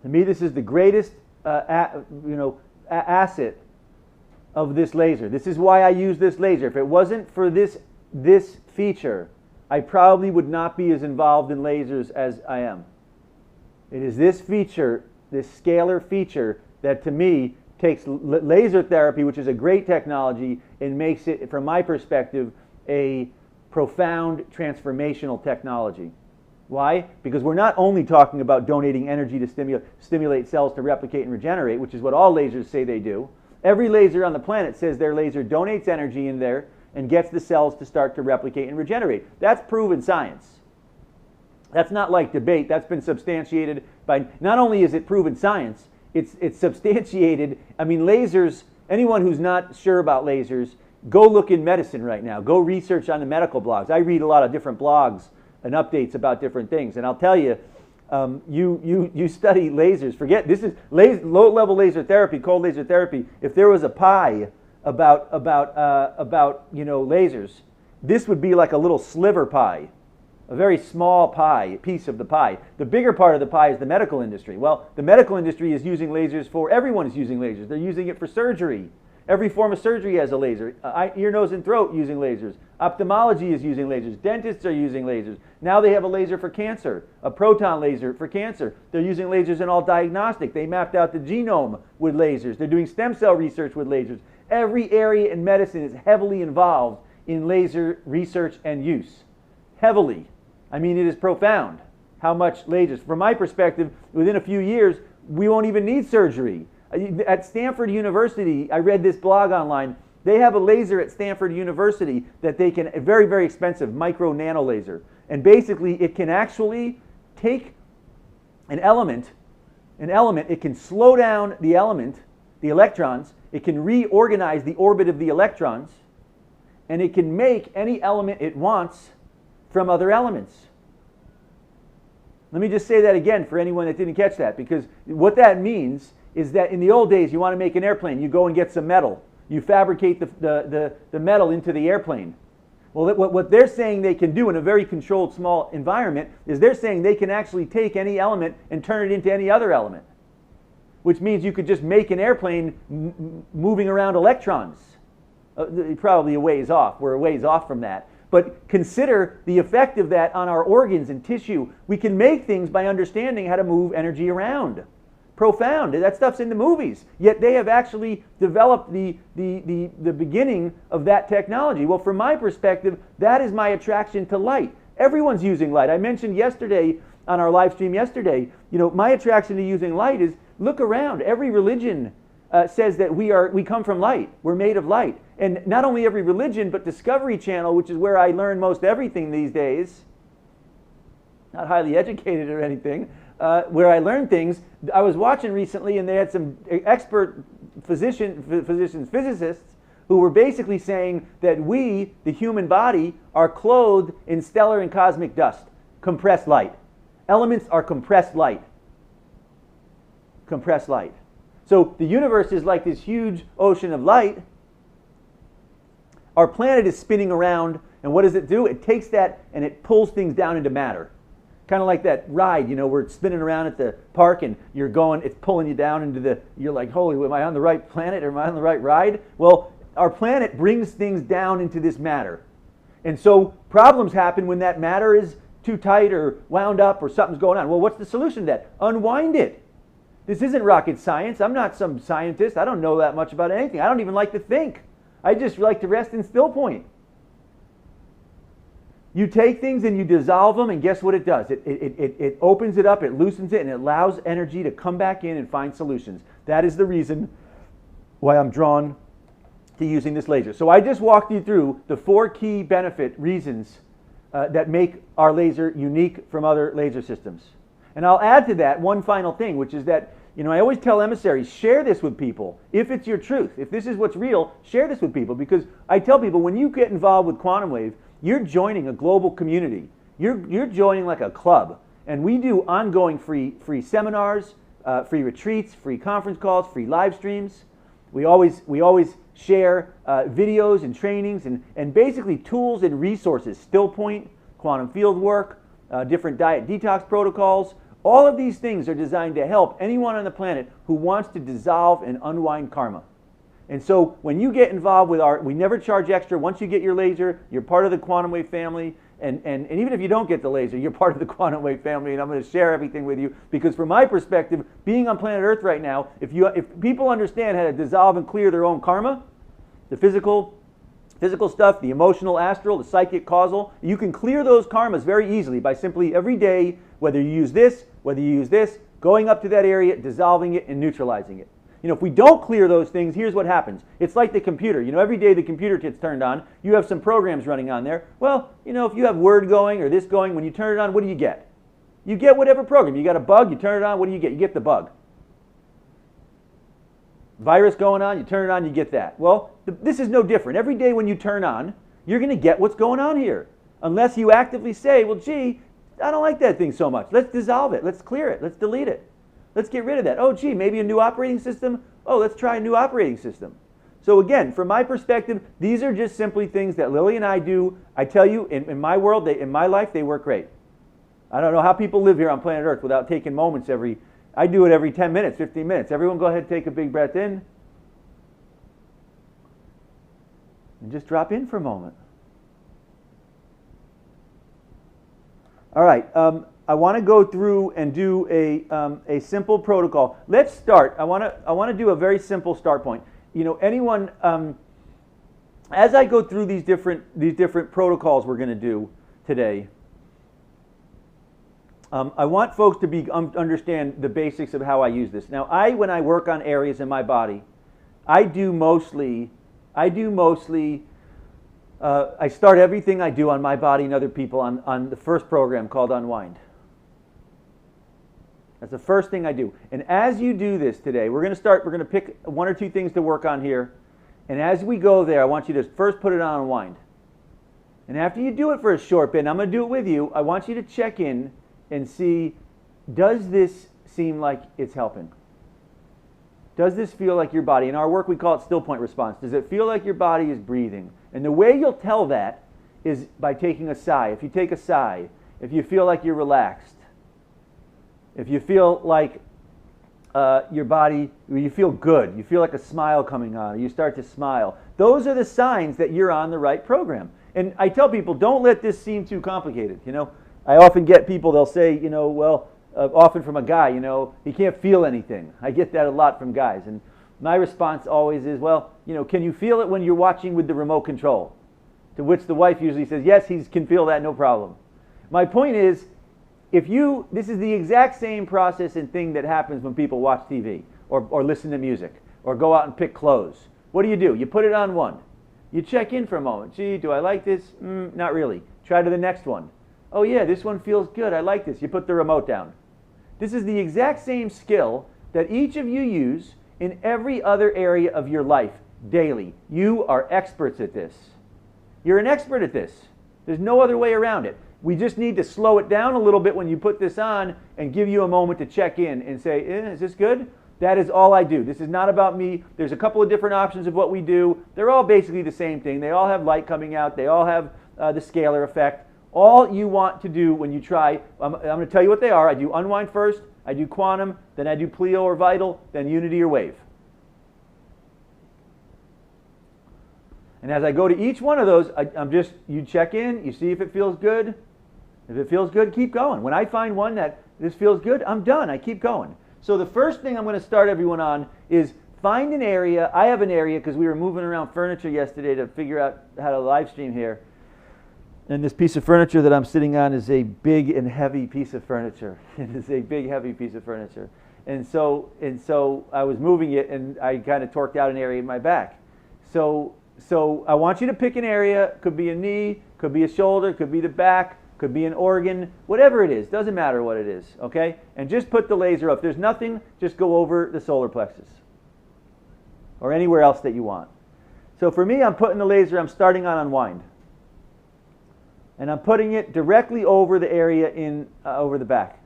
To me, this is the greatest asset of this laser. This is why I use this laser. If it wasn't for this feature, I probably would not be as involved in lasers as I am. It is this feature, this scalar feature, that to me takes laser therapy, which is a great technology, and makes it, from my perspective, a profound transformational technology. Why? Because we're not only talking about donating energy to stimulate cells to replicate and regenerate, which is what all lasers say they do. Every laser on the planet says their laser donates energy in there and gets the cells to start to replicate and regenerate. That's proven science. That's not like debate. That's been substantiated by, not only is it proven science, it's substantiated. I mean, lasers, anyone who's not sure about lasers, go look in medicine right now. Go research on the medical blogs. I read a lot of different blogs and updates about different things. And I'll tell you, you study lasers. Forget, this is low-level laser therapy, cold laser therapy. If there was a pie about lasers, this would be like a little sliver pie, a very small pie, piece of the pie. The bigger part of the pie is the medical industry. Well, the medical industry is using lasers for, everyone is using lasers. They're using it for surgery. Every form of surgery has a laser. Ear, nose, and throat using lasers. Ophthalmology is using lasers. Dentists are using lasers. Now they have a laser for cancer, a proton laser for cancer. They're using lasers in all diagnostic. They mapped out the genome with lasers. They're doing stem cell research with lasers. Every area in medicine is heavily involved in laser research and use. Heavily. I mean, it is profound how much lasers. From my perspective, within a few years, we won't even need surgery. At Stanford University, I read this blog online. They have a laser at Stanford University that they can, a very, very expensive micro nano laser. And basically, it can actually take an element, it can slow down the element, the electrons, it can reorganize the orbit of the electrons, and it can make any element it wants from other elements. Let me just say that again for anyone that didn't catch that, because what that means is that in the old days, you want to make an airplane, you go and get some metal. You fabricate the metal into the airplane. Well, what they're saying they can do in a very controlled, small environment is they're saying they can actually take any element and turn it into any other element, which means you could just make an airplane moving around electrons. Probably a ways off. We're a ways off from that. But consider the effect of that on our organs and tissue. We can make things by understanding how to move energy around. Profound. That stuff's in the movies. Yet they have actually developed the beginning of that technology. Well, from my perspective, that is my attraction to light. Everyone's using light. I mentioned yesterday on our live stream yesterday, my attraction to using light is look around. Every religion says that we come from light. We're made of light. And not only every religion, but Discovery Channel, which is where I learn most everything these days, not highly educated or anything, where I learn things. I was watching recently, and they had some expert physicists, who were basically saying that we, the human body, are clothed in stellar and cosmic dust, compressed light. Elements are compressed light. compressed light. So the universe is like this huge ocean of light. Our planet is spinning around, and what does it do? It takes that and it pulls things down into matter. Kind of like that ride, where it's spinning around at the park and you're going, it's pulling you down into you're like, holy, am I on the right planet or am I on the right ride? Well, our planet brings things down into this matter. And so problems happen when that matter is too tight or wound up or something's going on. Well, what's the solution to that? Unwind it. This isn't rocket science. I'm not some scientist. I don't know that much about anything. I don't even like to think. I just like to rest in Stillpoint. You take things and you dissolve them, and guess what it does? It opens it up, it loosens it, and it allows energy to come back in and find solutions. That is the reason why I'm drawn to using this laser. So I just walked you through the 4 key benefit reasons that make our laser unique from other laser systems. And I'll add to that one final thing, which is that, I always tell emissaries, share this with people. If it's your truth, if this is what's real, share this with people. Because I tell people, when you get involved with Quantum Wave, you're joining a global community. You're joining like a club. And we do ongoing free seminars, free retreats, free conference calls, free live streams. We always share videos and trainings and basically tools and resources, Stillpoint, quantum field work, different diet detox protocols. All of these things are designed to help anyone on the planet who wants to dissolve and unwind karma. And so when you get involved with we never charge extra. Once you get your laser, you're part of the Quantum Wave family. And even if you don't get the laser, you're part of the Quantum Wave family, and I'm going to share everything with you. Because from my perspective, being on planet Earth right now, if people understand how to dissolve and clear their own karma, the physical stuff, the emotional, astral, the psychic, causal, you can clear those karmas very easily by simply every day, whether you use this, going up to that area, dissolving it, and neutralizing it. If we don't clear those things, here's what happens. It's like the computer. Every day the computer gets turned on, you have some programs running on there. Well, if you have Word going or this going, when you turn it on, what do you get? You get whatever program. You got a bug, you turn it on, what do you get? You get the bug. Virus going on, you turn it on, you get that. Well, this is no different. Every day when you turn on, you're going to get what's going on here. Unless you actively say, well, gee, I don't like that thing so much. Let's dissolve it. Let's clear it. Let's delete it. Let's get rid of that. Oh, gee, maybe a new operating system? Oh, let's try a new operating system. So again, from my perspective, these are just simply things that Lily and I do. I tell you, in my world, in my life, they work great. I don't know how people live here on planet Earth without taking moments I do it every 10 minutes, 15 minutes. Everyone go ahead and take a big breath in. And just drop in for a moment. All right. I want to go through and do a simple protocol. Let's start. I want to do a very simple start point. Anyone, as I go through these different protocols we're going to do today, I want folks to understand the basics of how I use this. Now, when I work on areas in my body, I start everything I do on my body and other people on the first program called Unwind. That's the first thing I do. And as you do this today, we're going to pick 1 or 2 things to work on here. And as we go there, I want you to first put it on Unwind. And after you do it for a short bit, and I'm going to do it with you, I want you to check in and see, does this seem like it's helping? Does this feel like your body? In our work, we call it Stillpoint response. Does it feel like your body is breathing? And the way you'll tell that is by taking a sigh. If you take a sigh, if you feel like you're relaxed, if you feel like your body, you feel good, you feel like a smile coming on, you start to smile, those are the signs that you're on the right program. And I tell people, don't let this seem too complicated. I often get people, they'll say, often from a guy, he can't feel anything. I get that a lot from guys. And my response always is, well, can you feel it when you're watching with the remote control? To which the wife usually says, yes, he can feel that, no problem. My point is, this is the exact same process and thing that happens when people watch TV or listen to music or go out and pick clothes. What do? You put it on one. You check in for a moment. Gee, do I like this? Not really. Try to the next one. Oh yeah, this one feels good. I like this. You put the remote down. This is the exact same skill that each of you use in every other area of your life daily. You are experts at this. You're an expert at this. There's no other way around it. We just need to slow it down a little bit when you put this on and give you a moment to check in and say, is this good? That is all I do. This is not about me. There's a couple of different options of what we do. They're all basically the same thing. They all have light coming out. They all have the scalar effect. All you want to do when you try, I'm going to tell you what they are. I do unwind first, I do quantum, then I do pleo or vital, then unity or wave. And as I go to each one of those, you check in, you see if it feels good. If it feels good, keep going. When I find one that this feels good, I'm done. I keep going. So the first thing I'm going to start everyone on is find an area. I have an area because we were moving around furniture yesterday to figure out how to live stream here. And this piece of furniture that I'm sitting on is a big and heavy piece of furniture. It is a big, heavy piece of furniture. And so I was moving it, and I kind of torqued out an area in my back. So I want you to pick an area. Could be a knee, could be a shoulder, could be the back, could be an organ, whatever it is. Doesn't matter what it is, okay? And just put the laser up. If there's nothing, just go over the solar plexus or anywhere else that you want. So for me, I'm putting the laser, I'm starting on unwind. And I'm putting it directly over the area over the back.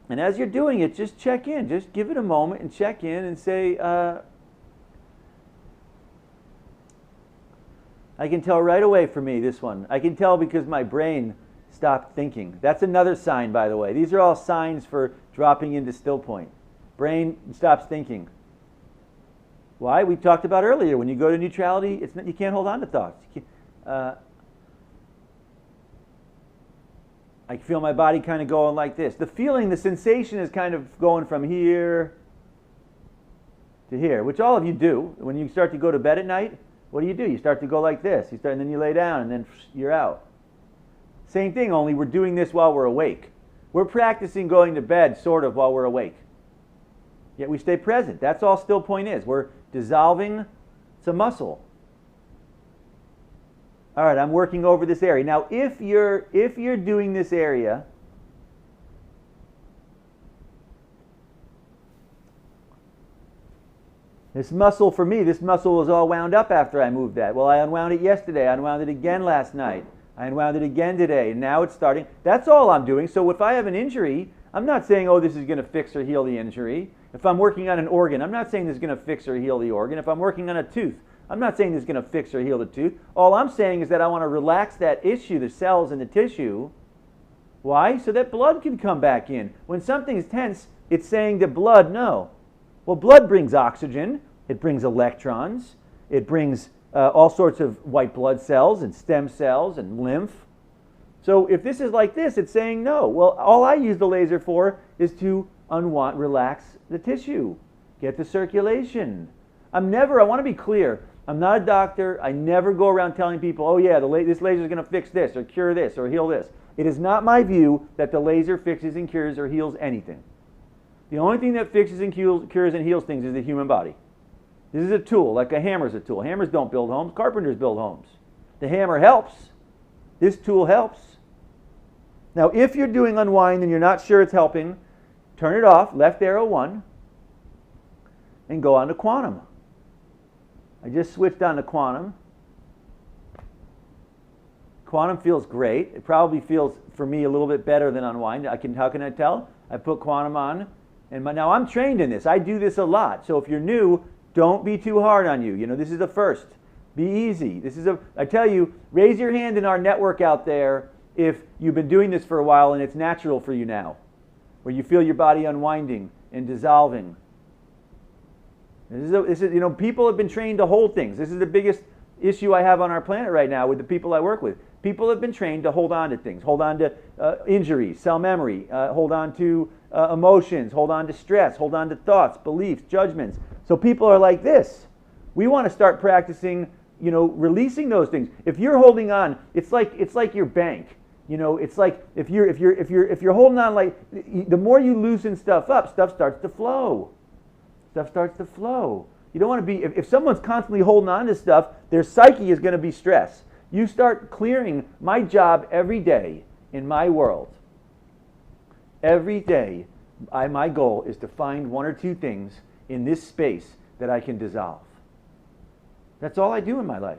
And as you're doing it, just check in. Just give it a moment and check in and say, I can tell right away for me, this one. I can tell because my brain stopped thinking. That's another sign, by the way. These are all signs for dropping into Stillpoint. Brain stops thinking. Why? We talked about earlier. When you go to neutrality, you can't hold on to thoughts. I feel my body kind of going like this. The feeling, the sensation is kind of going from here to here, which all of you do. When you start to go to bed at night, what do? You start to go like this. And then you lay down, and then you're out. Same thing, only we're doing this while we're awake. We're practicing going to bed sort of while we're awake. Yet we stay present. That's all Stillpoint is. We're dissolving. It's a muscle. All right, I'm working over this area. Now, if you're doing this area, this muscle for me, this muscle was all wound up after I moved that. Well, I unwound it yesterday. I unwound it again last night. I unwound it again today. And now it's starting. That's all I'm doing. So if I have an injury, I'm not saying, oh, this is going to fix or heal the injury. If I'm working on an organ, I'm not saying this is going to fix or heal the organ. If I'm working on a tooth, I'm not saying this is going to fix or heal the tooth. All I'm saying is that I want to relax that issue, the cells and the tissue. Why? So that blood can come back in. When something's tense, it's saying to blood, no. Well, blood brings oxygen. It brings electrons. It brings all sorts of white blood cells and stem cells and lymph. So if this is like this, it's saying no. Well, all I use the laser for is to relax the tissue, get the circulation. I want to be clear, I'm not a doctor. I never go around telling people, oh yeah, this laser is going to fix this or cure this or heal this. It is not my view that the laser fixes and cures or heals anything. The only thing that fixes and cures and heals things is the human body. This is a tool, like a hammer is a tool. Hammers don't build homes, carpenters build homes. The hammer helps. This tool helps. Now, if you're doing unwind and you're not sure it's helping, turn it off, left arrow 1, and go on to quantum. I just switched on to quantum. Quantum feels great. It probably feels, for me, a little bit better than unwind. How can I tell? I put quantum on, and now I'm trained in this. I do this a lot. So if you're new, don't be too hard on you. You know, this is the first. Be easy. I tell you, raise your hand in our network out there if you've been doing this for a while and it's natural for you now, where you feel your body unwinding and dissolving. This is, people have been trained to hold things. This is the biggest issue I have on our planet right now with the people I work with. People have been trained to hold on to things, hold on to injuries, cell memory, hold on to emotions, hold on to stress, hold on to thoughts, beliefs, judgments. So people are like this. We want to start practicing, releasing those things. If you're holding on, it's like your bank. It's like if you're holding on, like the more you loosen stuff up, stuff starts to flow. Stuff starts to flow. You don't want to be, if someone's constantly holding on to stuff, their psyche is going to be stressed. You start clearing. My job every day in my world, every day, my goal is to find one or two things in this space that I can dissolve. That's all I do in my life.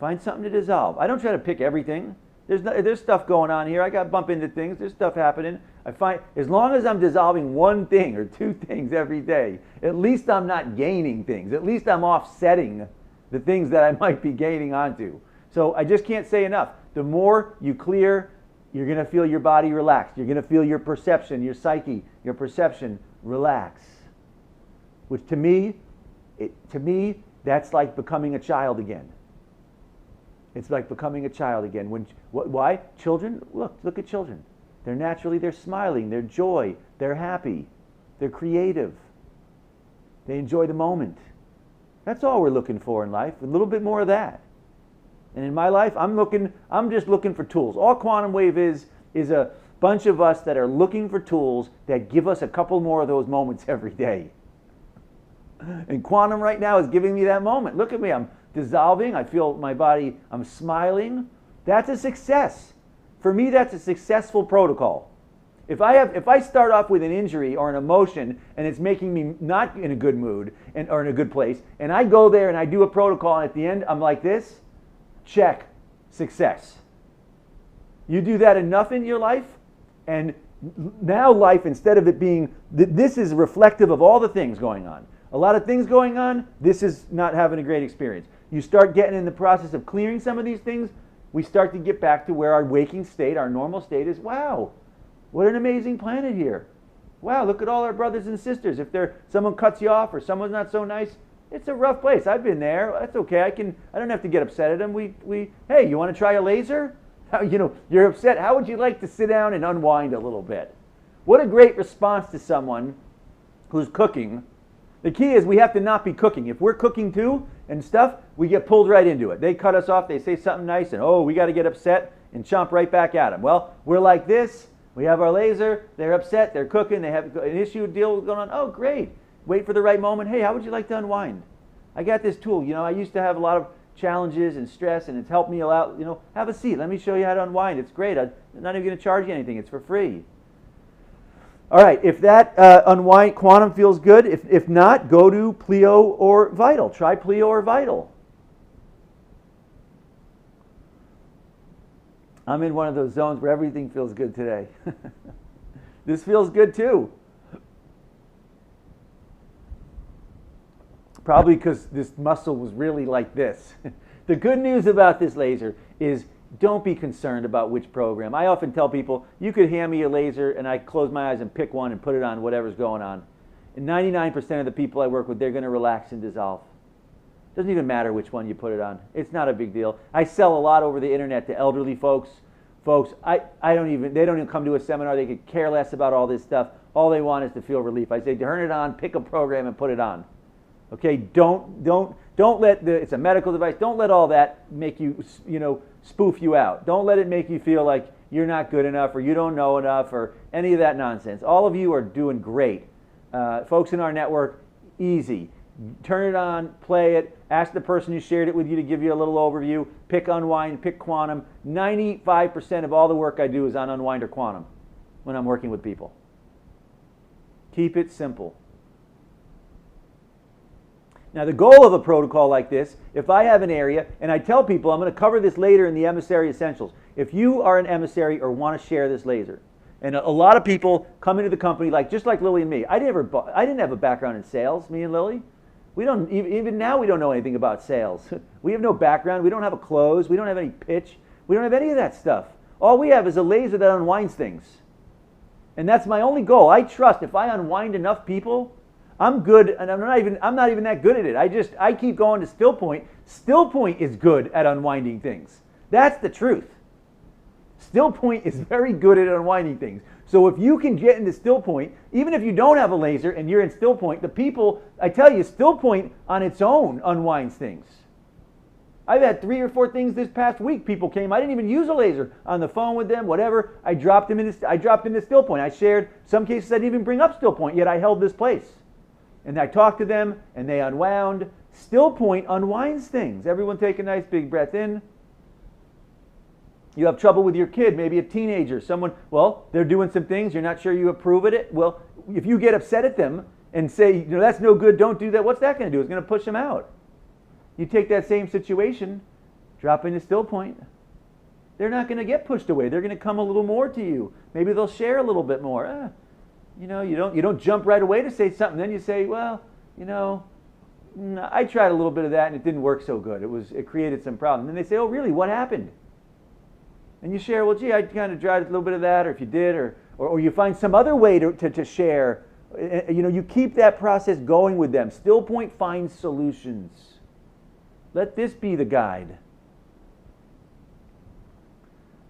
Find something to dissolve. I don't try to pick everything. There's stuff going on here. I got to bump into things. There's stuff happening. I find as long as I'm dissolving one thing or two things every day, at least I'm not gaining things. At least I'm offsetting the things that I might be gaining onto. So I just can't say enough. The more you clear, you're going to feel your body relax. You're going to feel your perception, your psyche, your perception relax. Which to me, that's like becoming a child again. It's like becoming a child again. Why? Children, look at children. They're smiling, they're joy, they're happy, they're creative. They enjoy the moment. That's all we're looking for in life, a little bit more of that. And in my life, I'm just looking for tools. All Quantum Wave is a bunch of us that are looking for tools that give us a couple more of those moments every day. And Quantum right now is giving me that moment. Look at me, I'm dissolving, I feel my body, I'm smiling. That's a success. For me, that's a successful protocol. If I start off with an injury or an emotion and it's making me not in a good mood or in a good place, and I go there and I do a protocol and at the end I'm like this, check, success. You do that enough in your life, and now life, instead of it being, this is reflective of all the things going on. A lot of things going on, this is not having a great experience. You start getting in the process of clearing some of these things, we start to get back to where our waking state, our normal state is, wow, what an amazing planet here. Wow, look at all our brothers and sisters. If someone cuts you off or someone's not so nice, it's a rough place. I've been there. That's okay. I don't have to get upset at them. Hey, you want to try a laser? You're upset. How would you like to sit down and unwind a little bit? What a great response to someone who's cooking. The key is we have to not be cooking. If we're cooking too and stuff, we get pulled right into it. They cut us off, they say something nice, and we got to get upset and chomp right back at them. Well, we're like this. We have our laser. They're upset. They're cooking. They have an issue, deal going on. Oh, great. Wait for the right moment. Hey, how would you like to unwind? I got this tool. I used to have a lot of challenges and stress, and it's helped me a lot. Have a seat. Let me show you how to unwind. It's great. I'm not even going to charge you anything. It's for free. All right, if that unwind Quantum feels good, if not, go to Pleo or Vital. Try Pleo or Vital. I'm in one of those zones where everything feels good today. This feels good too. Probably because this muscle was really like this. The good news about this laser is don't be concerned about which program. I often tell people, you could hand me a laser and I close my eyes and pick one and put it on whatever's going on. And 99% of the people I work with, they're going to relax and dissolve. Doesn't even matter which one you put it on. It's not a big deal. I sell a lot over the internet to elderly folks. They don't even come to a seminar. They could care less about all this stuff. All they want is to feel relief. I say, turn it on, pick a program and put it on. Okay, don't let it's a medical device. Don't let all that make you, spoof you out. Don't let it make you feel like you're not good enough or you don't know enough or any of that nonsense. All of you are doing great. Folks in our network, easy. Turn it on, play it, ask the person who shared it with you to give you a little overview, pick Unwind, pick Quantum. 95% of all the work I do is on Unwind or Quantum when I'm working with people. Keep it simple. Now the goal of a protocol like this, if I have an area, and I tell people I'm going to cover this later in the Emissary Essentials. If you are an emissary or want to share this laser, and a lot of people come into the company just like Lily and me. I didn't have a background in sales, me and Lily. We don't, even now we don't know anything about sales. We have no background, we don't have a close, we don't have any pitch, we don't have any of that stuff. All we have is a laser that unwinds things. And that's my only goal. I trust if I unwind enough people, I'm good, and I'm not even that good at it. I keep going to Stillpoint. Stillpoint is good at unwinding things. That's the truth. Stillpoint is very good at unwinding things. So if you can get into Stillpoint, even if you don't have a laser and you're in Stillpoint, the people, I tell you, Stillpoint on its own unwinds things. I've had 3 or 4 things this past week. People came, I didn't even use a laser, on the phone with them, whatever. I dropped into Stillpoint. I shared, some cases I didn't even bring up Stillpoint, yet I held this place. And I talked to them, and they unwound. Stillpoint unwinds things. Everyone take a nice big breath in. You have trouble with your kid, maybe a teenager, they're doing some things, you're not sure you approve of it. Well, if you get upset at them and say, that's no good, don't do that, what's that going to do? It's going to push them out. You take that same situation, Drop into still point. They're not going to get pushed away. They're going to come a little more to you. Maybe they'll share a little bit more. You don't jump right away to say something. Then you say, well, I tried a little bit of that and it didn't work so good. It created some problem. And then they say, oh, really? What happened? And you share, well, gee, I kind of tried a little bit of that, or if you did, or you find some other way to share. You keep that process going with them. Stillpoint finds solutions. Let this be the guide.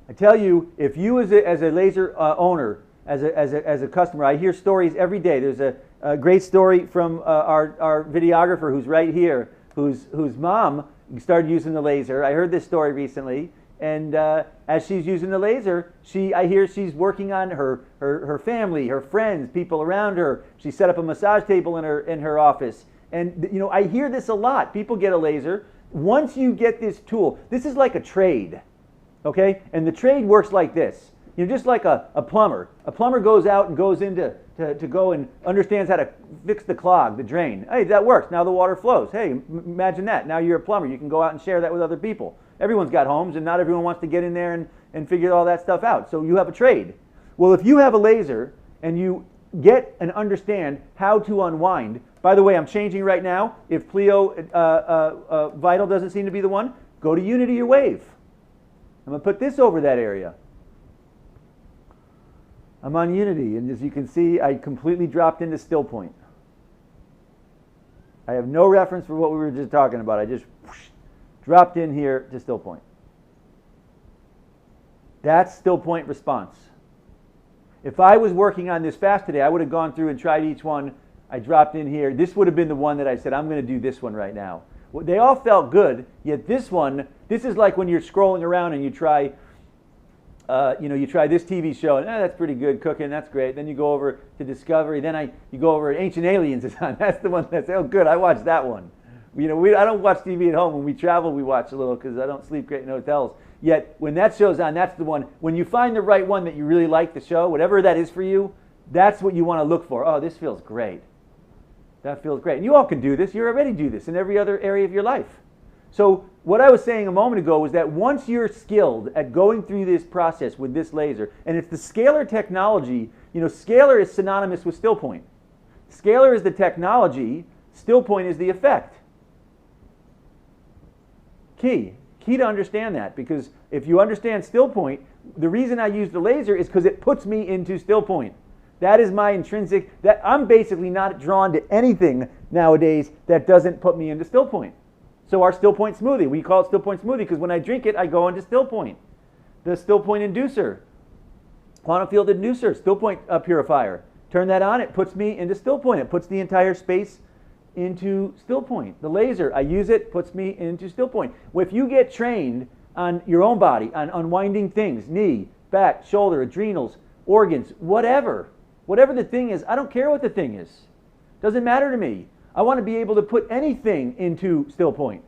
I tell you, if you as a laser owner, as a customer, I hear stories every day. There's a great story from our videographer who's right here, whose mom started using the laser. I heard this story recently, and as she's using the laser, I hear she's working on her family, her friends, people around her. She set up a massage table in her office, and I hear this a lot. People get a laser. Once you get this tool, this is like a trade. Okay, and the trade works like this. Just like a plumber. A plumber goes out and goes in to go and understands how to fix the clog, the drain. Hey, that works. Now the water flows. Hey, imagine that. Now you're a plumber. You can go out and share that with other people. Everyone's got homes, and not everyone wants to get in there and figure all that stuff out. So you have a trade. Well, if you have a laser and you get and understand how to unwind. By the way, I'm changing right now. If Pleo Vital doesn't seem to be the one, go to Unity or Wave. I'm going to put this over that area. I'm on Unity, and as you can see, I completely dropped into Stillpoint. I have no reference for what we were just talking about. I just dropped in here to Stillpoint. That's Stillpoint response. If I was working on this fast today, I would have gone through and tried each one. I dropped in here. This would have been the one that I said, I'm going to do this one right now. Well, they all felt good, yet this one, this is like when you're scrolling around and you try, you try this TV show, and that's pretty good, cooking, that's great. Then you go over to Discovery, then you go over Ancient Aliens is on. That's the one that's, oh good, I watched that one. I don't watch TV at home. When we travel, we watch a little because I don't sleep great in hotels. Yet when that show's on, that's the one. When you find the right one that you really like the show, whatever that is for you, that's what you want to look for. Oh, this feels great. That feels great. And you all can do this. You already do this in every other area of your life. So what I was saying a moment ago was that once you're skilled at going through this process with this laser, and it's the scalar technology, scalar is synonymous with Stillpoint. Scalar is the technology, Stillpoint is the effect. Key to understand that, because if you understand Stillpoint, the reason I use the laser is because it puts me into Stillpoint. That is my intrinsic, that I'm basically not drawn to anything nowadays that doesn't put me into Stillpoint. So our Stillpoint smoothie, we call it Stillpoint smoothie because when I drink it, I go into Stillpoint. The Stillpoint inducer, quantum field inducer, Stillpoint purifier. Turn that on, it puts me into Stillpoint. It puts the entire space into Stillpoint. The laser, I use it, puts me into Stillpoint. Well, if you get trained on your own body, on unwinding things, knee, back, shoulder, adrenals, organs, whatever the thing is, I don't care what the thing is. Doesn't matter to me. I want to be able to put anything into Stillpoint.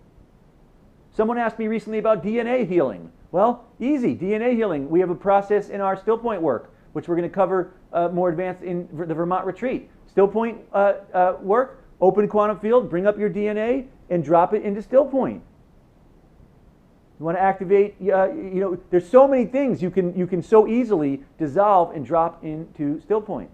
Someone asked me recently about DNA healing. Well, easy, DNA healing. We have a process in our Stillpoint work, which we're going to cover more advanced in the Vermont retreat. Stillpoint work, open quantum field, bring up your DNA, and drop it into Stillpoint. You want to activate, there's so many things you can so easily dissolve and drop into Stillpoint.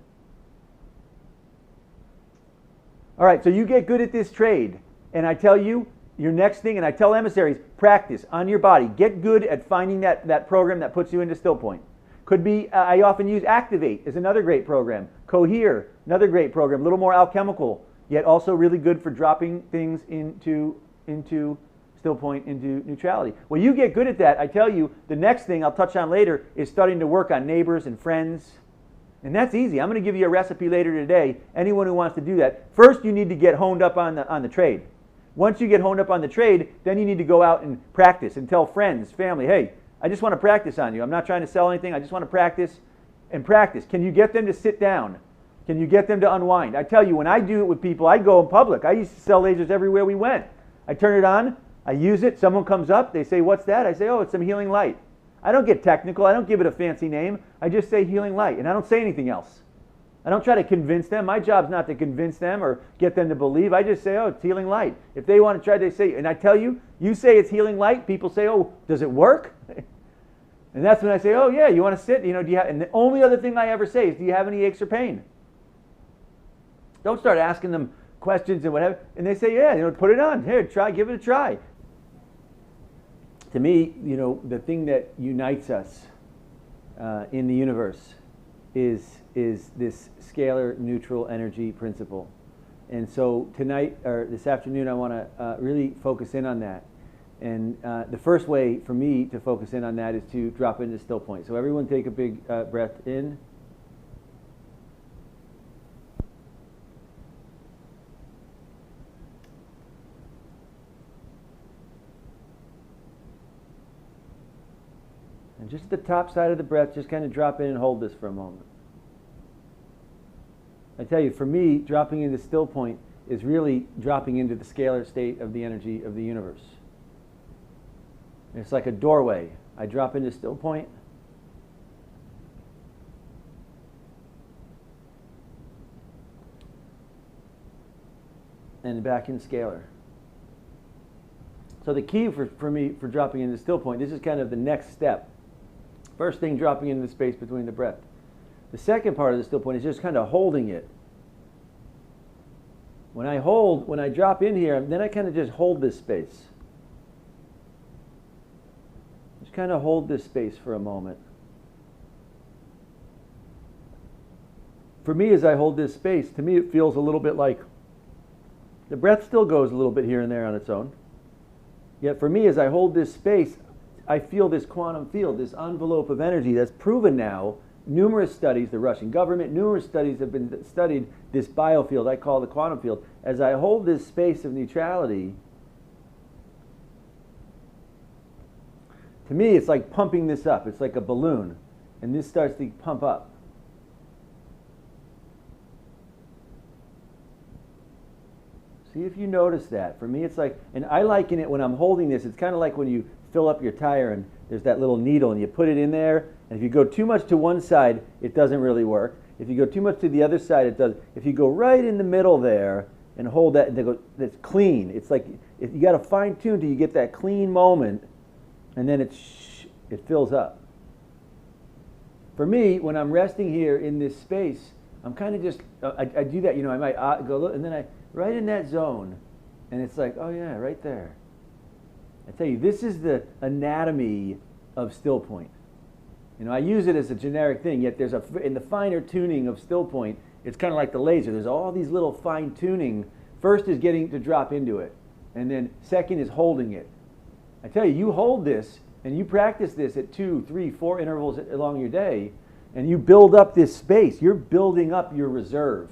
All right, so you get good at this trade, and I tell you, your next thing, and I tell emissaries, practice on your body. Get good at finding that program that puts you into Stillpoint. Could be, I often use Activate is another great program. Cohere, another great program, a little more alchemical, yet also really good for dropping things into Stillpoint, into neutrality. When you get good at that, I tell you, the next thing I'll touch on later is starting to work on neighbors and friends. And that's easy. I'm going to give you a recipe later today. Anyone who wants to do that. First, you need to get honed up on the trade. Once you get honed up on the trade, then you need to go out and practice and tell friends, family, hey, I just want to practice on you. I'm not trying to sell anything. I just want to practice and practice. Can you get them to sit down? Can you get them to unwind? I tell you, when I do it with people, I go in public. I used to sell lasers everywhere we went. I turn it on. I use it. Someone comes up. They say, what's that? I say, oh, it's some healing light. I don't get technical. I don't give it a fancy name. I just say healing light, and I don't say anything else. I don't try to convince them. My job's not to convince them or get them to believe. I just say, oh, it's healing light. If they want to try, they say, and I tell you, you say it's healing light, people say, oh, does it work? And that's when I say, oh, yeah, you want to sit? You know, do you have, and the only other thing I ever say is, do you have any aches or pain? Don't start asking them questions and whatever. And they say, yeah, you know, put it on. Here, try, give it a try. To me, you know, the thing that unites us in the universe is this scalar neutral energy principle. And so tonight, or this afternoon, I want to really focus in on that. And the first way for me to focus in on that is to drop into still point. So everyone take a big breath in. And just at the top side of the breath, just kind of drop in and hold this for a moment. I tell you, for me, dropping into still point is really dropping into the scalar state of the energy of the universe. It's like a doorway. I drop into still point. And back in scalar. So the key for me for dropping into still point, this is kind of the next step. First thing, dropping into the space between the breath. The second part of the still point is just kind of holding it. When I drop in here, then I kind of just hold this space. Just kind of hold this space for a moment. For me, as I hold this space, to me it feels a little bit like the breath still goes a little bit here and there on its own. Yet for me, as I hold this space, I feel this quantum field, this envelope of energy that's proven now. Numerous studies, the Russian government, numerous studies have been studied this biofield I call the quantum field. As I hold this space of neutrality, to me it's like pumping this up. It's like a balloon, and this starts to pump up. See if you notice that. For me it's like, and I liken it when I'm holding this, it's kind of like when you fill up your tire and there's that little needle and you put it in there, and if you go too much to one side, it doesn't really work. If you go too much to the other side, it does. If you go right in the middle there and hold that, it's clean. It's like you got to fine tune till you get that clean moment, and then it fills up. For me, when I'm resting here in this space, I'm kind of just, I do that, you know, I might go look, and then I, right in that zone, and it's like, oh yeah, right there. I tell you, this is the anatomy of still point. You know, I use it as a generic thing, yet there's in the finer tuning of still point, it's kind of like the laser. There's all these little fine tuning. First is getting to drop into it, and then second is holding it. I tell you, you hold this, and you practice this at 2, 3, 4 intervals along your day, and you build up this space. You're building up your reserve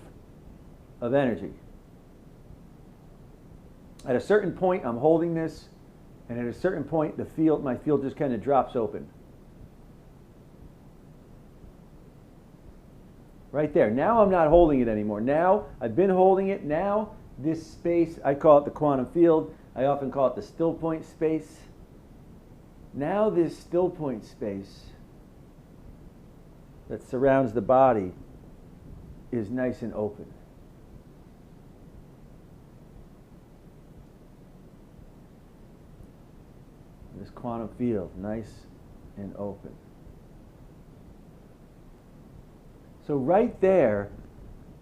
of energy. At a certain point, I'm holding this, and at a certain point, my field just kind of drops open. Right there. Now I'm not holding it anymore. Now I've been holding it. Now this space, I call it the quantum field. I often call it the still point space. Now this still point space that surrounds the body is nice and open. This quantum field, nice and open. So right there,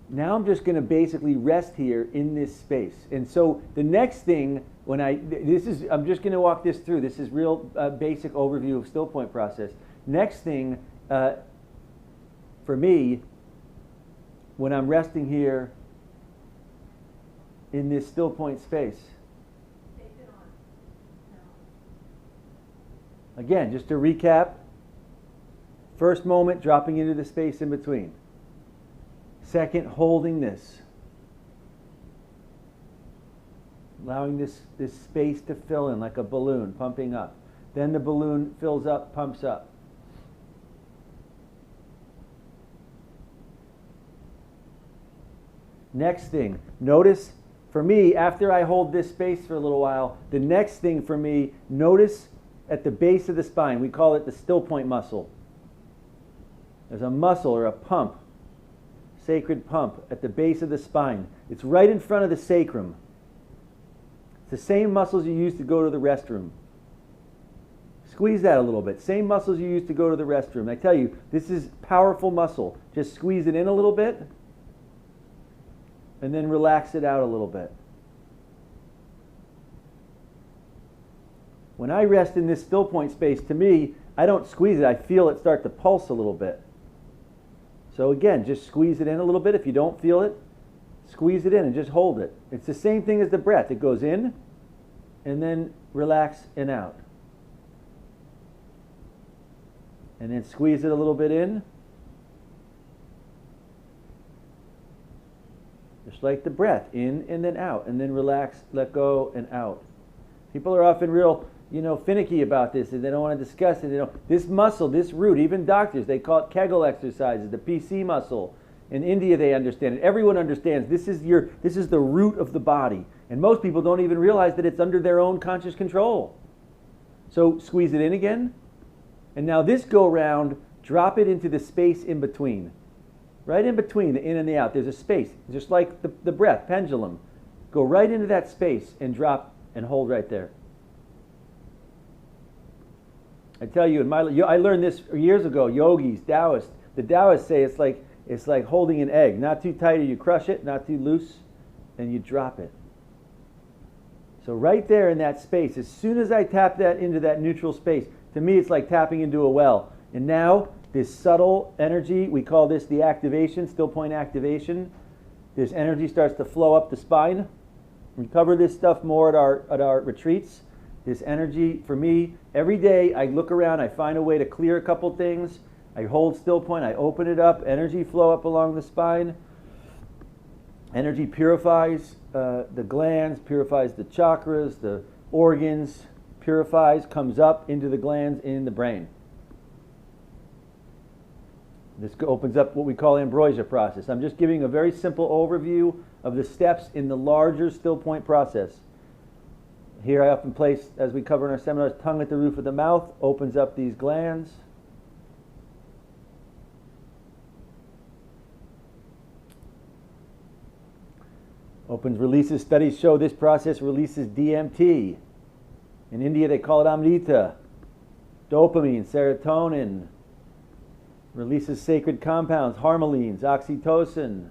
now I'm just going to basically rest here in this space. And so the next thing, I'm just going to walk this through. This is real basic overview of still point process. Next thing, for me, when I'm resting here in this still point space, again, just to recap, first moment, dropping into the space in between. Second, holding this. Allowing this space to fill in like a balloon, pumping up. Then the balloon fills up, pumps up. Next thing, notice, for me, after I hold this space for a little while, the next thing for me, notice at the base of the spine, we call it the still point muscle. There's a muscle or a pump sacred pump at the base of the spine. It's right in front of the sacrum. It's the same muscles you use to go to the restroom. Squeeze that a little bit. Same muscles you use to go to the restroom. I tell you, this is powerful muscle. Just squeeze it in a little bit and then relax it out a little bit. When I rest in this still point space, to me, I don't squeeze it. I feel it start to pulse a little bit. So again, just squeeze it in a little bit. If you don't feel it, squeeze it in and just hold it. It's the same thing as the breath. It goes in and then relax and out. And then squeeze it a little bit in. Just like the breath, in and then out. And then relax, let go, and out. People are often real, finicky about this, and they don't want to discuss it. This muscle, this root, even doctors, they call it Kegel exercises, the PC muscle. In India, they understand it. Everyone understands this is the root of the body. And most people don't even realize that it's under their own conscious control. So squeeze it in again. And now this go round, drop it into the space in between. Right in between the in and the out. There's a space, just like the breath, pendulum. Go right into that space and drop and hold right there. I tell you, I learned this years ago. Yogis, Taoists. The Taoists say it's like holding an egg. Not too tight, or you crush it. Not too loose, and you drop it. So right there in that space, as soon as I tap that into that neutral space, to me it's like tapping into a well. And now this subtle energy, we call this the activation, still point activation. This energy starts to flow up the spine. We cover this stuff more at our retreats. This energy, for me, every day I look around, I find a way to clear a couple things. I hold still point, I open it up, energy flow up along the spine. Energy purifies the glands, purifies the chakras, the organs, purifies, comes up into the glands in the brain. This opens up what we call ambrosia process. I'm just giving a very simple overview of the steps in the larger still point process. Here I often place, as we cover in our seminars, tongue at the roof of the mouth, opens up these glands. Opens, releases. Studies show this process releases DMT. In India they call it amrita. Dopamine, serotonin. Releases sacred compounds, harmalines, oxytocin.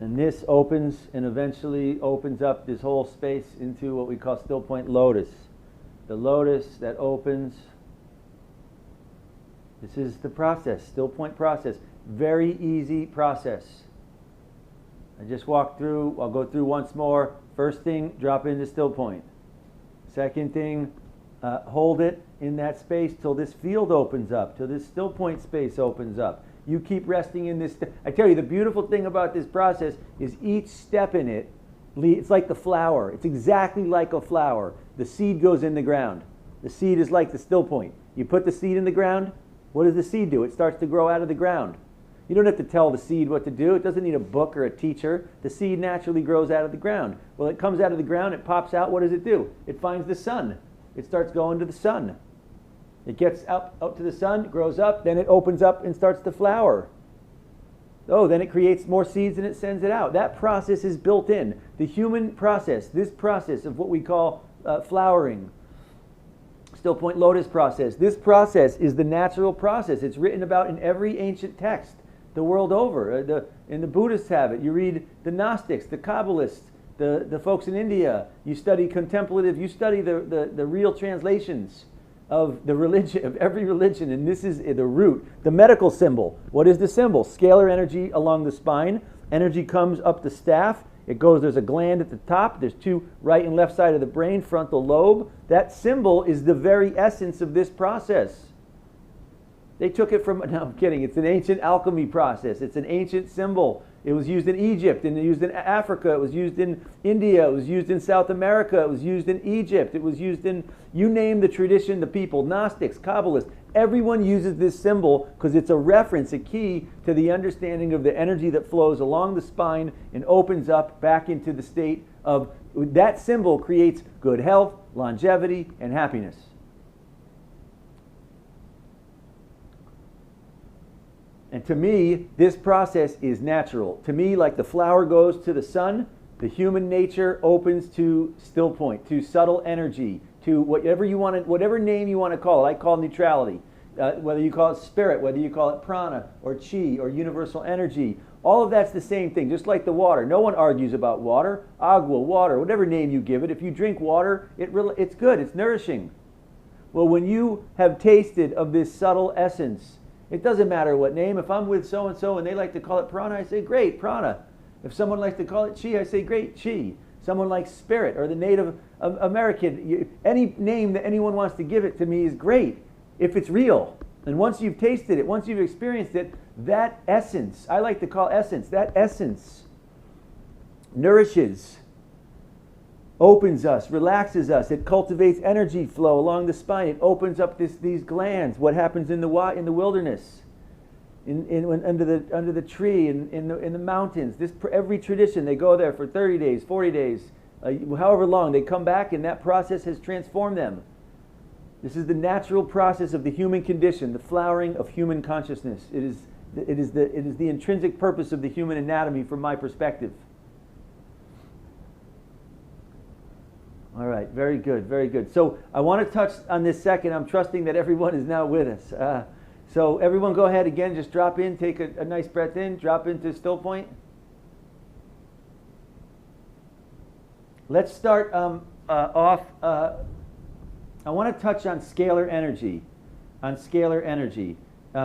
And this opens and eventually opens up this whole space into what we call still point lotus. The lotus that opens. This is the process, still point process. Very easy process. I just walked through, I'll go through once more. First thing, drop into still point. Second thing, hold it in that space till this field opens up, till this still point space opens up. You keep resting in this. I tell you, the beautiful thing about this process is each step in it, it's like the flower. It's exactly like a flower. The seed goes in the ground. The seed is like the still point. You put the seed in the ground, what does the seed do? It starts to grow out of the ground. You don't have to tell the seed what to do. It doesn't need a book or a teacher. The seed naturally grows out of the ground. Well, it comes out of the ground, it pops out. What does it do? It finds the sun. It starts going to the sun. It gets out to the sun, grows up, then it opens up and starts to flower. Oh, then it creates more seeds and it sends it out. That process is built in. The human process, this process of what we call flowering, still point lotus process, this process is the natural process. It's written about in every ancient text the world over. And the Buddhists have it. You read the Gnostics, the Kabbalists, the folks in India. You study contemplative, you study the real translations of the religion, of every religion, and this is the root. The medical symbol. What is the symbol? Scalar energy along the spine. Energy comes up the staff. It goes, there's a gland at the top. There's two right and left side of the brain, frontal lobe. That symbol is the very essence of this process. They took it from, no, I'm kidding, it's an ancient alchemy process. It's an ancient symbol. It was used in Egypt, and it was used in Africa, it was used in India, it was used in South America, it was used in Egypt, it was used in, you name the tradition, the people, Gnostics, Kabbalists. Everyone uses this symbol because it's a reference, a key to the understanding of the energy that flows along the spine and opens up back into the state of, that symbol creates good health, longevity, and happiness. And to me, this process is natural. To me, like the flower goes to the sun, the human nature opens to still point, to subtle energy, to whatever you want, whatever name you want to call it. I call it neutrality. Whether you call it spirit, whether you call it prana or chi or universal energy, all of that's the same thing, just like the water. No one argues about water. Agua, water, whatever name you give it. If you drink water, it's good, it's nourishing. Well, when you have tasted of this subtle essence, it doesn't matter what name. If I'm with so-and-so and they like to call it prana, I say, great, prana. If someone likes to call it chi, I say, great, chi. Someone likes spirit or the Native American, any name that anyone wants to give it to me is great if it's real. And once you've tasted it, once you've experienced it, that essence, I like to call essence, that essence nourishes, opens us, relaxes us. It cultivates energy flow along the spine. It opens up these glands. What happens in the wilderness, under the tree, in the mountains. Every tradition, they go there for 30 days, 40 days, however long. They come back, and that process has transformed them. This is the natural process of the human condition, the flowering of human consciousness. It is the intrinsic purpose of the human anatomy from my perspective. All right, very good, very good. So I want to touch on this second. I'm trusting that everyone is now with us. So everyone go ahead again, just drop in, take a nice breath in, drop into still point. Let's start off. I want to touch on scalar energy,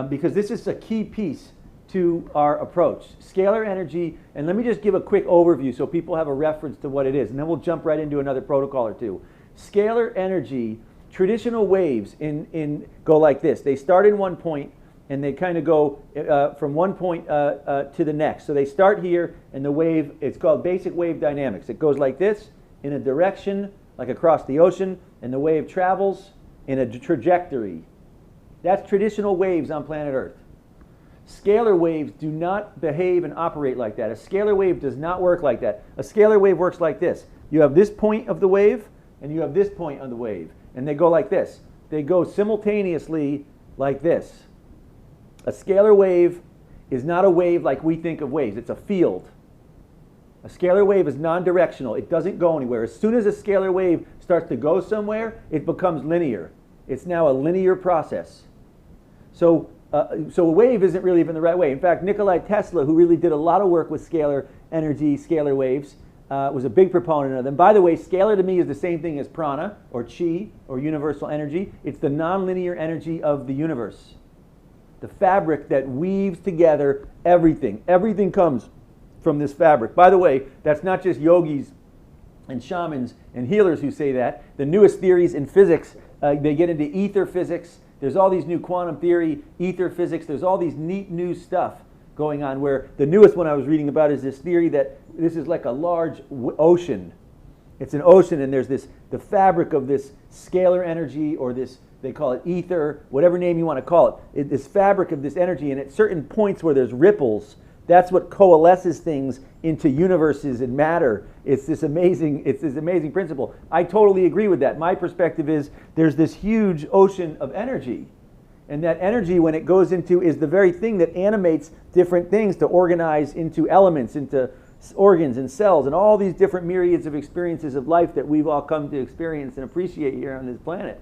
because this is a key piece to our approach. Scalar energy, and let me just give a quick overview so people have a reference to what it is, and then we'll jump right into another protocol or two. Scalar energy, traditional waves go like this. They start in one point, and they kind of go from one point to the next. So they start here, and the wave, it's called basic wave dynamics. It goes like this, in a direction, like across the ocean, and the wave travels in a trajectory. That's traditional waves on planet Earth. Scalar waves do not behave and operate like that. A scalar wave does not work like that. A scalar wave works like this. You have this point of the wave, and you have this point on the wave. And they go like this. They go simultaneously like this. A scalar wave is not a wave like we think of waves. It's a field. A scalar wave is non-directional. It doesn't go anywhere. As soon as a scalar wave starts to go somewhere, it becomes linear. It's now a linear process. So a wave isn't really even the right way. In fact, Nikola Tesla, who really did a lot of work with scalar energy, scalar waves, was a big proponent of them. By the way, scalar to me is the same thing as prana or chi or universal energy. It's the nonlinear energy of the universe. The fabric that weaves together everything. Everything comes from this fabric. By the way, that's not just yogis and shamans and healers who say that. The newest theories in physics, they get into ether physics. There's all these new quantum theory, ether physics. There's all these neat new stuff going on, where the newest one I was reading about is this theory that this is like a large ocean. It's an ocean, and there's the fabric of this scalar energy, or this, they call it ether, whatever name you want to call it. This fabric of this energy, and at certain points where there's ripples, that's what coalesces things into universes and matter. It's this amazing principle. I totally agree with that. My perspective is there's this huge ocean of energy. And that energy, when it goes into, is the very thing that animates different things to organize into elements, into organs and cells, and all these different myriads of experiences of life that we've all come to experience and appreciate here on this planet.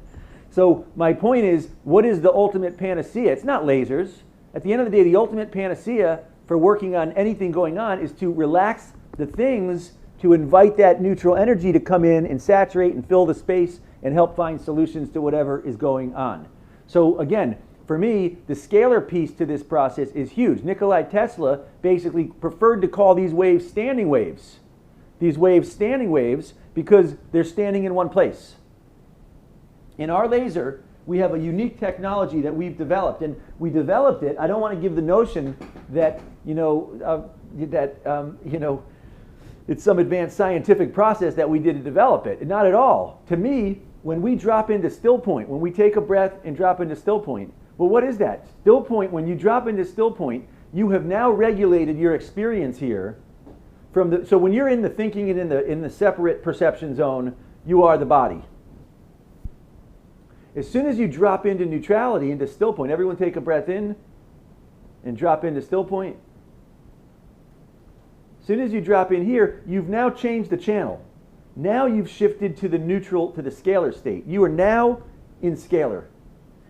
So my point is, what is the ultimate panacea? It's not lasers. At the end of the day, the ultimate panacea for working on anything going on is to relax the things, to invite that neutral energy to come in and saturate and fill the space and help find solutions to whatever is going on. So again, for me, the scalar piece to this process is huge. Nikola Tesla basically preferred to call these waves standing waves. These waves standing waves because they're standing in one place. In our laser, we have a unique technology that we've developed, and we developed it. I don't want to give the notion that it's some advanced scientific process that we did to develop it. Not at all. To me, when we drop into still point, when we take a breath and drop into still point, well, what is that? Still point, when you drop into still point, you have now regulated your experience here. So when you're in the thinking and in the separate perception zone, you are the body. As soon as you drop into neutrality, into still point, everyone take a breath in and drop into Stillpoint. As soon as you drop in here, you've now changed the channel. Now you've shifted to the neutral, to the scalar state. You are now in scalar.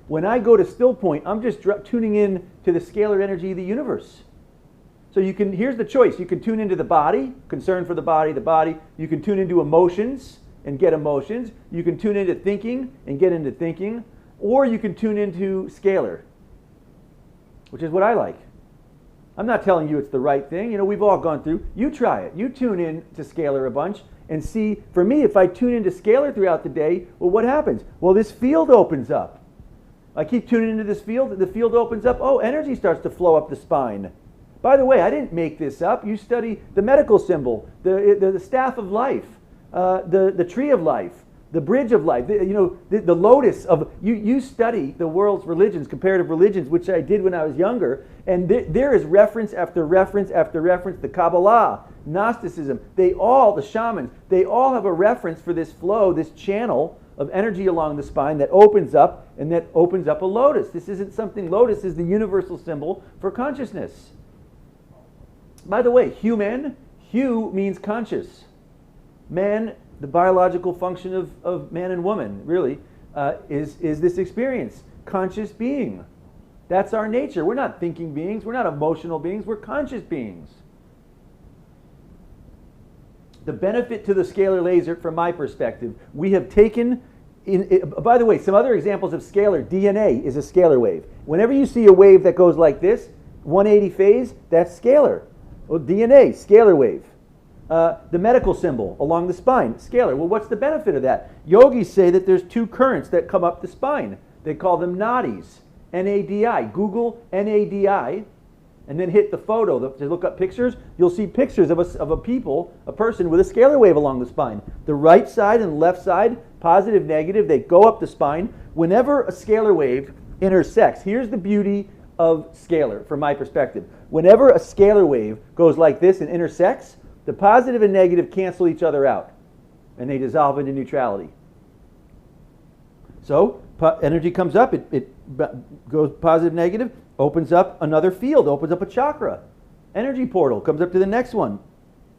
When I go to Stillpoint, I'm just tuning in to the scalar energy of the universe. So you can, here's the choice. You can tune into the body, concern for the body. You can tune into emotions and get emotions. You can tune into thinking and get into thinking. Or you can tune into scalar, which is what I like. I'm not telling you it's the right thing. You know, we've all gone through. You try it. You tune in to scalar a bunch and see, for me, if I tune into scalar throughout the day, well, what happens? Well, this field opens up. I keep tuning into this field, the field opens up. Oh, energy starts to flow up the spine. By the way, I didn't make this up. You study the medical symbol, the staff of life, the tree of life, the bridge of life, the lotus of, you study the world's religions, comparative religions, which I did when I was younger, and there is reference after reference after reference, the Kabbalah, Gnosticism, the shamans, they all have a reference for this flow, this channel of energy along the spine that opens up, and that opens up a lotus. This isn't something, lotus is the universal symbol for consciousness. By the way, Hu means conscious. Man, the biological function of man and woman, really, is this experience, conscious being. That's our nature. We're not thinking beings. We're not emotional beings. We're conscious beings. The benefit to the scalar laser, from my perspective, we have taken, by the way, some other examples of scalar, DNA is a scalar wave. Whenever you see a wave that goes like this, 180 phase, that's scalar. Well, DNA, scalar wave. The medical symbol along the spine, scalar. Well, what's the benefit of that? Yogis say that there's two currents that come up the spine. They call them nadis, N-A-D-I. Google N-A-D-I, and then hit the photo to look up pictures. You'll see pictures of a person with a scalar wave along the spine. The right side and left side, positive, negative, they go up the spine. Whenever a scalar wave intersects, here's the beauty of scalar from my perspective. Whenever a scalar wave goes like this and intersects, the positive and negative cancel each other out, and they dissolve into neutrality. So energy comes up, it goes positive, negative, opens up another field, opens up a chakra. Energy portal comes up to the next one,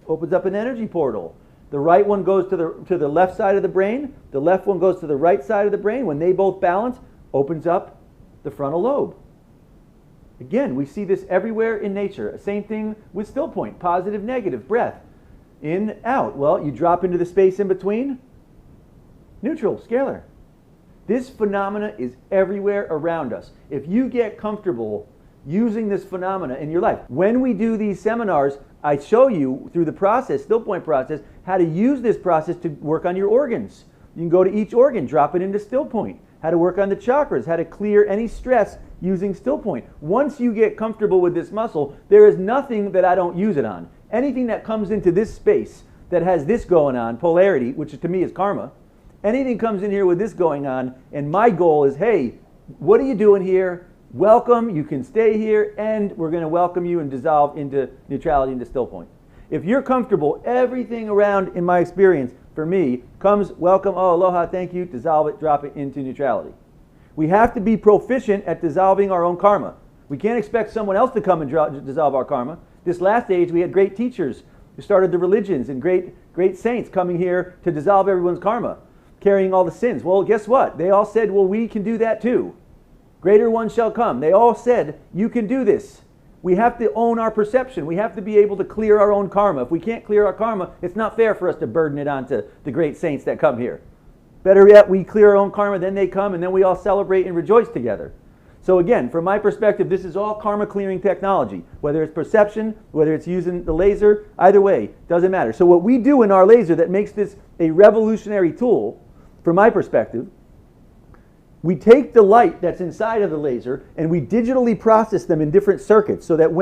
opens up an energy portal. The right one goes to the left side of the brain, the left one goes to the right side of the brain. When they both balance, opens up the frontal lobe. Again, we see this everywhere in nature. Same thing with Stillpoint, positive, negative, breath. In, out. Well, you drop into the space in between, neutral, scalar. This phenomena is everywhere around us. If you get comfortable using this phenomena in your life, when we do these seminars, I show you through the process, Stillpoint process, how to use this process to work on your organs. You can go to each organ, drop it into Stillpoint. How to work on the chakras, how to clear any stress using Stillpoint. Once you get comfortable with this muscle, there is nothing that I don't use it on. Anything that comes into this space that has this going on, polarity, which to me is karma, anything comes in here with this going on, and my goal is, hey, what are you doing here? Welcome, you can stay here, and we're going to welcome you and dissolve into neutrality, into Stillpoint. If you're comfortable, everything around, in my experience, for me, comes welcome, oh, aloha, thank you, dissolve it, drop it into neutrality. We have to be proficient at dissolving our own karma. We can't expect someone else to come and dissolve our karma. This last age, we had great teachers who started the religions and great saints coming here to dissolve everyone's karma, carrying all the sins. Well, guess what? They all said, well, we can do that too. Greater ones shall come. They all said, you can do this. We have to own our perception. We have to be able to clear our own karma. If we can't clear our karma, it's not fair for us to burden it onto the great saints that come here. Better yet, we clear our own karma, then they come, and then we all celebrate and rejoice together. So again, from my perspective, this is all karma clearing technology. Whether it's perception, whether it's using the laser, either way, doesn't matter. So what we do in our laser that makes this a revolutionary tool, from my perspective, we take the light that's inside of the laser and we digitally process them in different circuits so that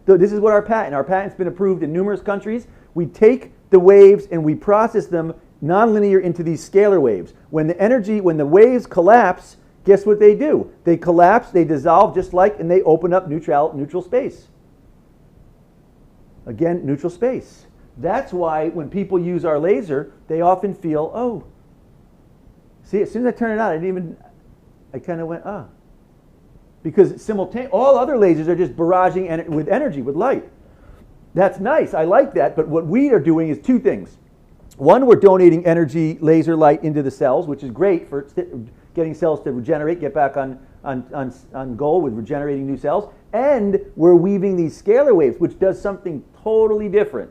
this is what our patent's been approved in numerous countries, we take the waves and we process them nonlinear into these scalar waves. When the waves collapse, guess what they do? They collapse, they dissolve and they open up neutral space. Again, neutral space. That's why when people use our laser, they often feel, oh, see, as soon as I turn it on, I kind of went, ah. because all other lasers are just barraging with energy, with light. That's nice. I like that. But what we are doing is two things. One, we're donating energy, laser light into the cells, which is great for getting cells to regenerate, get back on goal with regenerating new cells. And we're weaving these scalar waves, which does something totally different.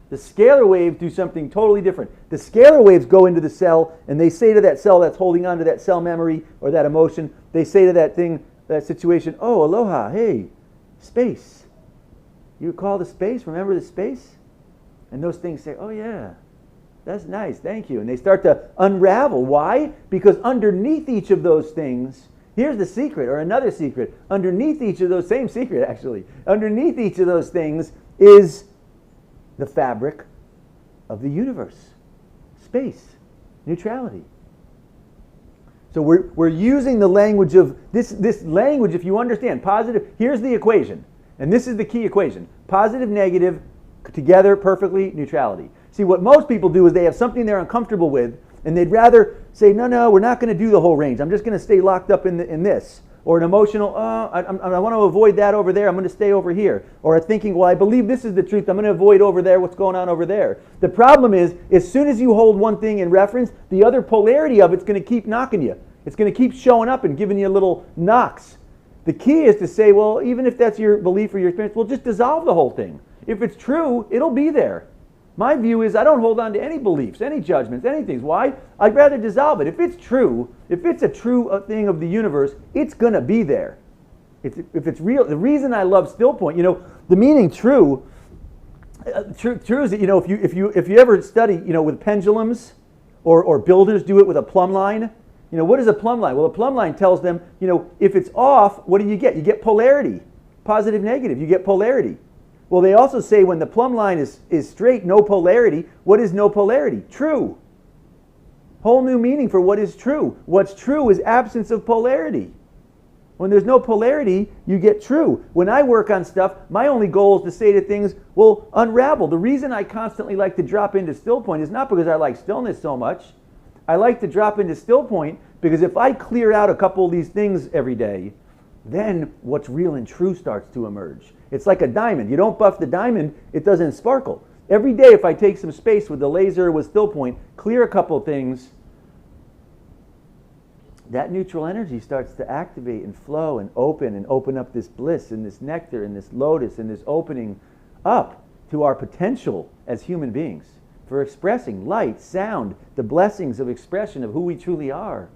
The scalar waves do something totally different. The scalar waves go into the cell, and they say to that cell that's holding on to that cell memory or that emotion, they say to that thing, that situation, oh, aloha, hey, space. You recall the space? Remember the space? And those things say, oh, yeah, that's nice, thank you. And they start to unravel. Why? Because underneath each of those things, here's the secret, or another secret. Underneath each of those, same secret actually, underneath each of those things is the fabric of the universe. Space, neutrality. So we're using the language of, this language, if you understand, positive, here's the equation. And this is the key equation. Positive, negative, together, perfectly, neutrality. See, what most people do is they have something they're uncomfortable with, and they'd rather say, no, we're not going to do the whole range. I'm just going to stay locked up in this. Or an emotional, I want to avoid that over there. I'm going to stay over here. Or a thinking, well, I believe this is the truth. I'm going to avoid over there what's going on over there. The problem is, as soon as you hold one thing in reference, the other polarity of it's going to keep knocking you. It's going to keep showing up and giving you little knocks. The key is to say, well, even if that's your belief or your experience, well, just dissolve the whole thing. If it's true, it'll be there. My view is I don't hold on to any beliefs, any judgments, anything. Why? I'd rather dissolve it. If it's true, if it's a true thing of the universe, it's going to be there. If it's real, the reason I love Stillpoint, the meaning true is that, if you ever study, with pendulums or builders do it with a plumb line, what is a plumb line? Well, a plumb line tells them, if it's off, what do you get? You get polarity. Positive, negative, you get polarity. Well, they also say when the plumb line is straight, no polarity. What is no polarity? True. Whole new meaning for what is true. What's true is absence of polarity. When there's no polarity, you get true. When I work on stuff, my only goal is to say to things, well, unravel. The reason I constantly like to drop into Stillpoint is not because I like stillness so much. I like to drop into Stillpoint because if I clear out a couple of these things every day, then what's real and true starts to emerge. It's like a diamond. You don't buff the diamond, it doesn't sparkle. Every day if I take some space with the laser with Stillpoint, clear a couple of things, that neutral energy starts to activate and flow and open up this bliss and this nectar and this lotus and this opening up to our potential as human beings for expressing light, sound, the blessings of expression of who we truly are.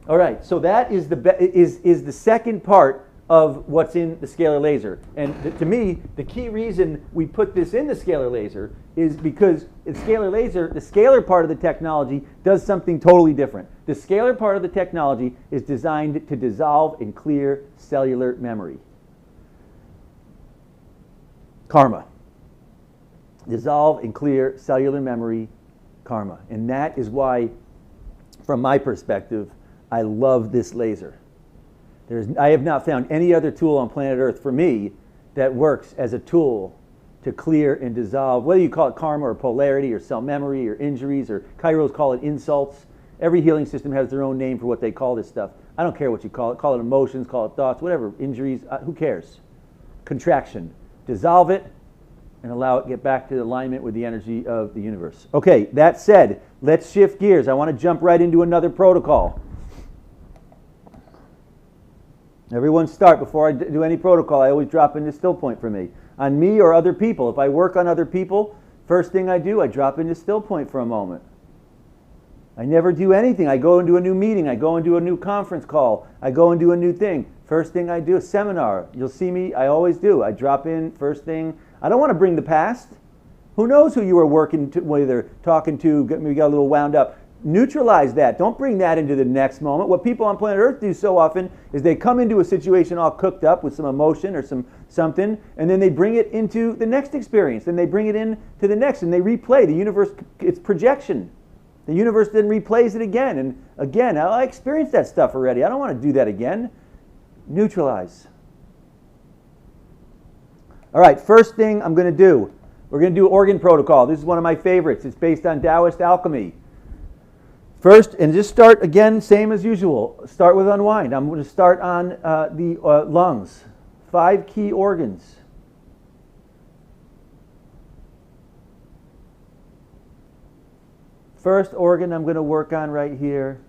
All right, so that is the second part of what's in the scalar laser. And to me, the key reason we put this in the scalar laser is because the scalar part of the technology does something totally different. The scalar part of the technology is designed to dissolve and clear cellular memory. Karma. Dissolve and clear cellular memory, karma. And that is why, from my perspective, I love this laser. I have not found any other tool on planet Earth for me that works as a tool to clear and dissolve, whether you call it karma or polarity or cell memory or injuries or chiros call it insults. Every healing system has their own name for what they call this stuff. I don't care what you call it emotions, call it thoughts, whatever, injuries, who cares? Contraction. Dissolve it and allow it to get back to alignment with the energy of the universe. Okay, that said, let's shift gears. I want to jump right into another protocol. Everyone start. Before I do any protocol, I always drop into Stillpoint for me. On me or other people. If I work on other people, first thing I do, I drop into Stillpoint for a moment. I never do anything. I go into a new meeting. I go into a new conference call. I go and do a new thing. First thing I do, a seminar. You'll see me, I always do. I drop in, first thing. I don't want to bring the past. Who knows who you were working to, whether talking to, maybe got a little wound up. Neutralize that. Don't bring that into the next moment. What people on planet Earth do so often is they come into a situation all cooked up with some emotion or something, and then they bring it into the next experience, and they bring it into the next, and they replay. The universe, it's projection. The universe then replays it again, and again. I experienced that stuff already. I don't want to do that again. Neutralize. All right, first thing I'm going to do, we're going to do organ protocol. This is one of my favorites. It's based on Taoist alchemy. First, and just start again, same as usual. Start with unwind. I'm going to start on the lungs. 5 key organs. First organ I'm going to work on right here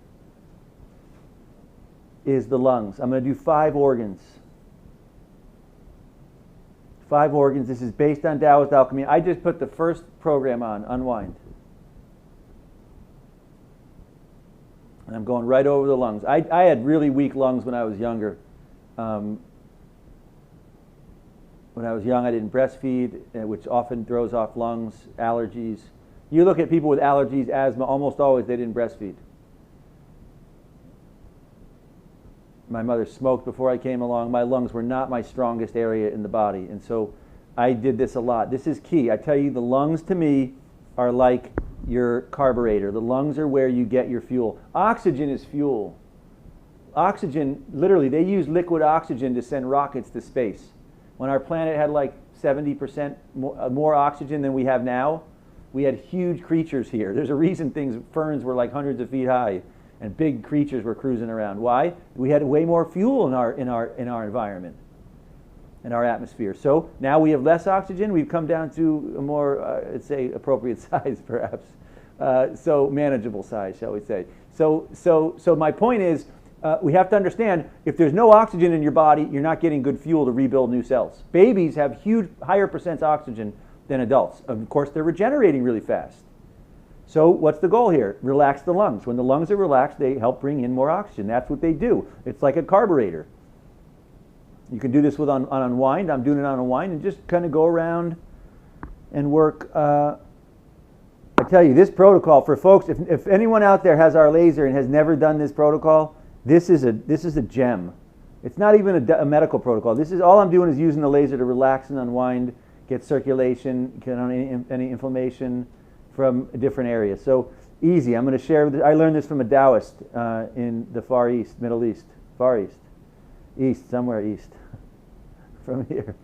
is the lungs. I'm going to do 5 organs. 5 organs. This is based on Taoist alchemy. I just put the first program on, unwind. And I'm going right over the lungs. I had really weak lungs when I was younger. When I was young, I didn't breastfeed, which often throws off lungs, allergies. You look at people with allergies, asthma, almost always they didn't breastfeed. My mother smoked before I came along. My lungs were not my strongest area in the body. And so I did this a lot. This is key. I tell you, the lungs to me are like your carburetor. The lungs are where you get your fuel. Oxygen is fuel. Oxygen, literally, they use liquid oxygen to send rockets to space. When our planet had like 70% more oxygen than we have now, we had huge creatures here. There's a reason ferns were like hundreds of feet high and big creatures were cruising around. Why? We had way more fuel in our environment, in our atmosphere. So now we have less oxygen. We've come down to a more, let's say, appropriate size, perhaps. So manageable size, shall we say. So my point is, we have to understand, if there's no oxygen in your body, you're not getting good fuel to rebuild new cells. Babies have higher percents oxygen than adults. Of course, they're regenerating really fast. So what's the goal here? Relax the lungs. When the lungs are relaxed, they help bring in more oxygen. That's what they do. It's like a carburetor. You can do this with on unwind. I'm doing it on unwind, and just kind of go around and work. I tell you, this protocol for folks, if anyone out there has our laser and has never done this protocol, this is a gem. It's not even a medical protocol. This is all I'm doing is using the laser to relax and unwind, get circulation, get on any inflammation from different areas. So easy. I'm going to share. I learned this from a Taoist in the Far East, Middle East, Far East, East, somewhere east from here.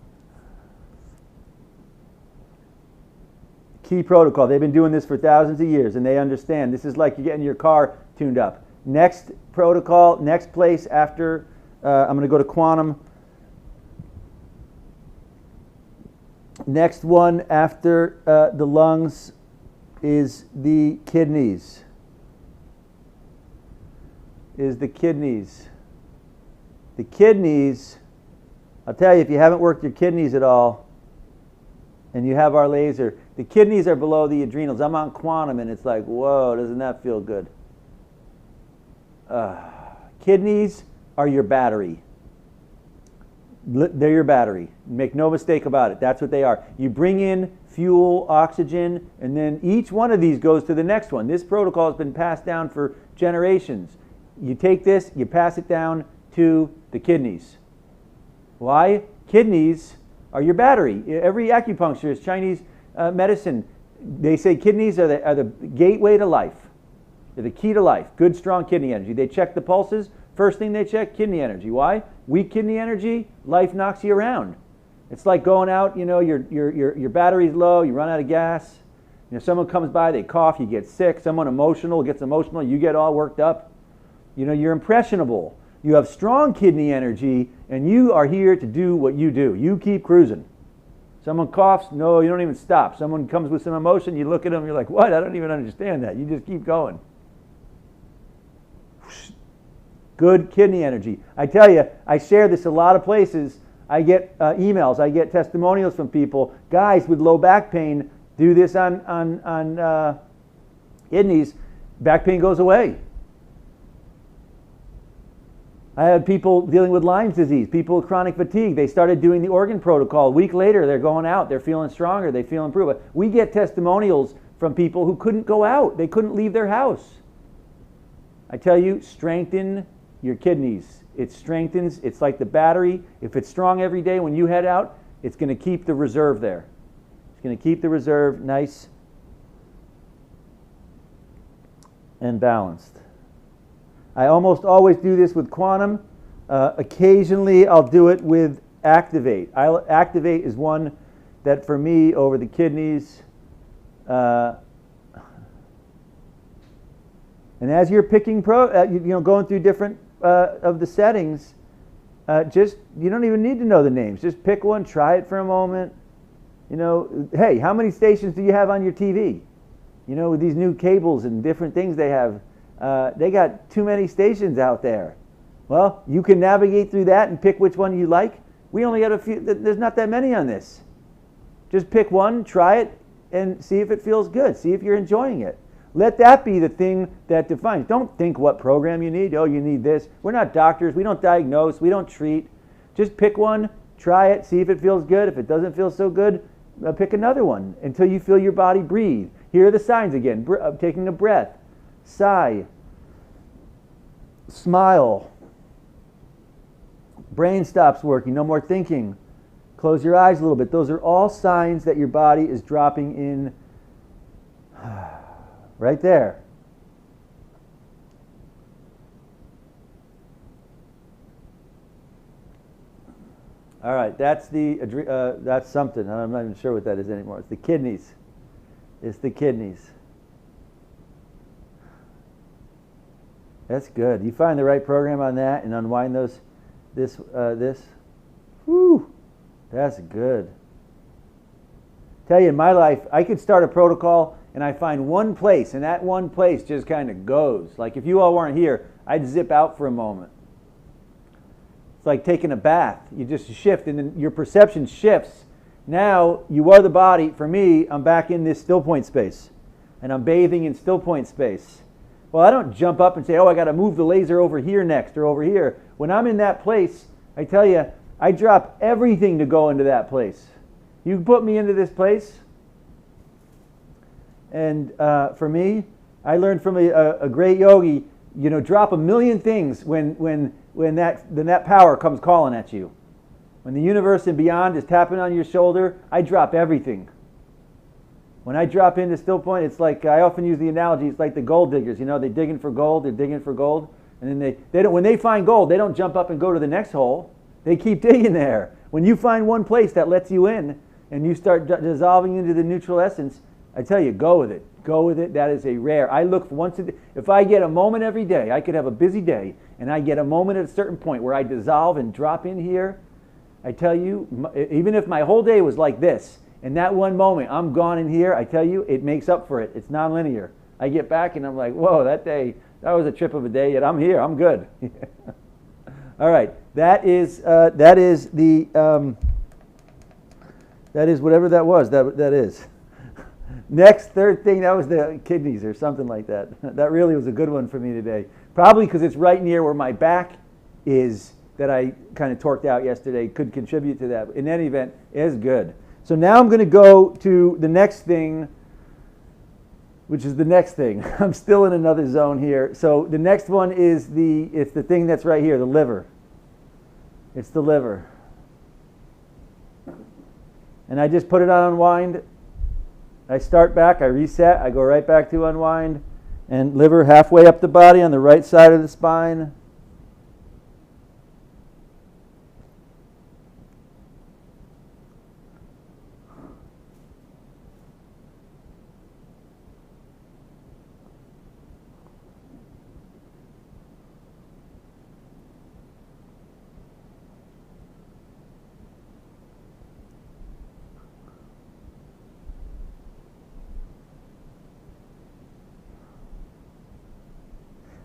Key protocol. They've been doing this for thousands of years, and they understand. This is like you're getting your car tuned up. Next protocol, next place after, I'm going to go to quantum. Next one after the lungs is the kidneys. The kidneys, I'll tell you, if you haven't worked your kidneys at all, and you have our laser, the kidneys are below the adrenals. I'm on quantum, and it's like, whoa, doesn't that feel good? Kidneys are your battery. They're your battery. Make no mistake about it. That's what they are. You bring in fuel, oxygen, and then each one of these goes to the next one. This protocol has been passed down for generations. You take this, you pass it down to the kidneys. Why? Kidneys are your battery. Every acupuncturist, Chinese medicine, they say kidneys are the gateway to life. They're the key to life. Good, strong kidney energy. They check the pulses. First thing they check, kidney energy. Why? Weak kidney energy, life knocks you around. It's like going out, your battery's low, you run out of gas. Someone comes by, they cough, you get sick. Someone gets emotional, you get all worked up. You're impressionable. You have strong kidney energy, and you are here to do what you do. You keep cruising. Someone coughs, no, you don't even stop. Someone comes with some emotion, you look at them, you're like, what? I don't even understand that. You just keep going. Good kidney energy. I tell you, I share this a lot of places. I get emails, I get testimonials from people. Guys with low back pain do this on kidneys. Back pain goes away. I had people dealing with Lyme's disease, people with chronic fatigue. They started doing the organ protocol. A week later, they're going out. They're feeling stronger. They feel improved. We get testimonials from people who couldn't go out. They couldn't leave their house. I tell you, strengthen your kidneys. It strengthens. It's like the battery. If it's strong every day when you head out, it's going to keep the reserve there. It's going to keep the reserve nice and balanced. I almost always do this with quantum. Occasionally, I'll do it with activate. Activate is one that, for me, over the kidneys, And as you're picking going through different of the settings, you don't even need to know the names. Just pick one, try it for a moment. Hey, how many stations do you have on your TV? With these new cables and different things they have, they got too many stations out there. Well, you can navigate through that and pick which one you like. We only got a few. There's not that many on this. Just pick one, try it, and see if it feels good. See if you're enjoying it. Let that be the thing that defines. Don't think what program you need. Oh, you need this. We're not doctors. We don't diagnose. We don't treat. Just pick one, try it, see if it feels good. If it doesn't feel so good, pick another one until you feel your body breathe. Here are the signs again. Taking a breath. Sigh. Smile. Brain stops working. No more thinking. Close your eyes a little bit. Those are all signs that your body is dropping in right there. All right, that's something. I'm not even sure what that is anymore. It's the kidneys. It's the kidneys. That's good. You find the right program on that and unwind this. Whew, that's good. Tell you, in my life, I could start a protocol and I find one place, and that one place just kind of goes. Like if you all weren't here, I'd zip out for a moment. It's like taking a bath. You just shift, and then your perception shifts. Now you are the body. For me, I'm back in this Stillpoint space, and I'm bathing in Stillpoint space. Well, I don't jump up and say, oh, I got to move the laser over here next or over here. When I'm in that place, I tell you, I drop everything to go into that place. You put me into this place, and for me, I learned from a great yogi, drop a million things when that power comes calling at you. When the universe and beyond is tapping on your shoulder, I drop everything. When I drop into Stillpoint, it's like, I often use the analogy, it's like the gold diggers. They're digging for gold, and then they don't, when they find gold, they don't jump up and go to the next hole. They keep digging there. When you find one place that lets you in, and you start dissolving into the neutral essence, I tell you, go with it. Go with it. That is a rare. I look for once a day. If I get a moment every day, I could have a busy day, and I get a moment at a certain point where I dissolve and drop in here. I tell you, even if my whole day was like this, in that one moment, I'm gone in here, I tell you, it makes up for it. It's nonlinear. I get back and I'm like, whoa, that was a trip of a day, yet I'm here, I'm good. All right, that is whatever that was, that is. Next, third thing, that was the kidneys or something like that. That really was a good one for me today. Probably because it's right near where my back is that I kind of torqued out yesterday, could contribute to that. In any event, it is good. So now I'm going to go to the next thing, which is the next thing. I'm still in another zone here. So the next one is it's the thing that's right here, the liver. It's the liver. And I just put it on unwind. I start back, I reset, I go right back to unwind. And liver halfway up the body on the right side of the spine.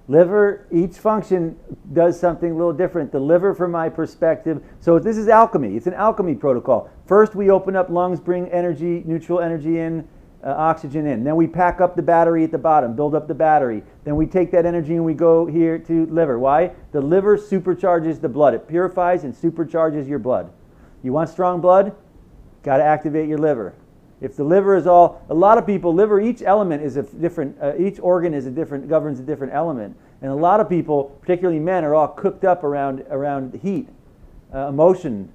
Liver, each function does something a little different. The liver, from my perspective, so this is alchemy. It's an alchemy protocol. First, we open up lungs, bring energy, neutral energy in, oxygen in. Then we pack up the battery at the bottom, build up the battery. Then we take that energy and we go here to liver. Why? The liver supercharges the blood. It purifies and supercharges your blood. You want strong blood? Got to activate your liver. If the liver is a lot of people, liver, each element is a different, each organ is governs a different element. And a lot of people, particularly men, are all cooked up around heat, emotion,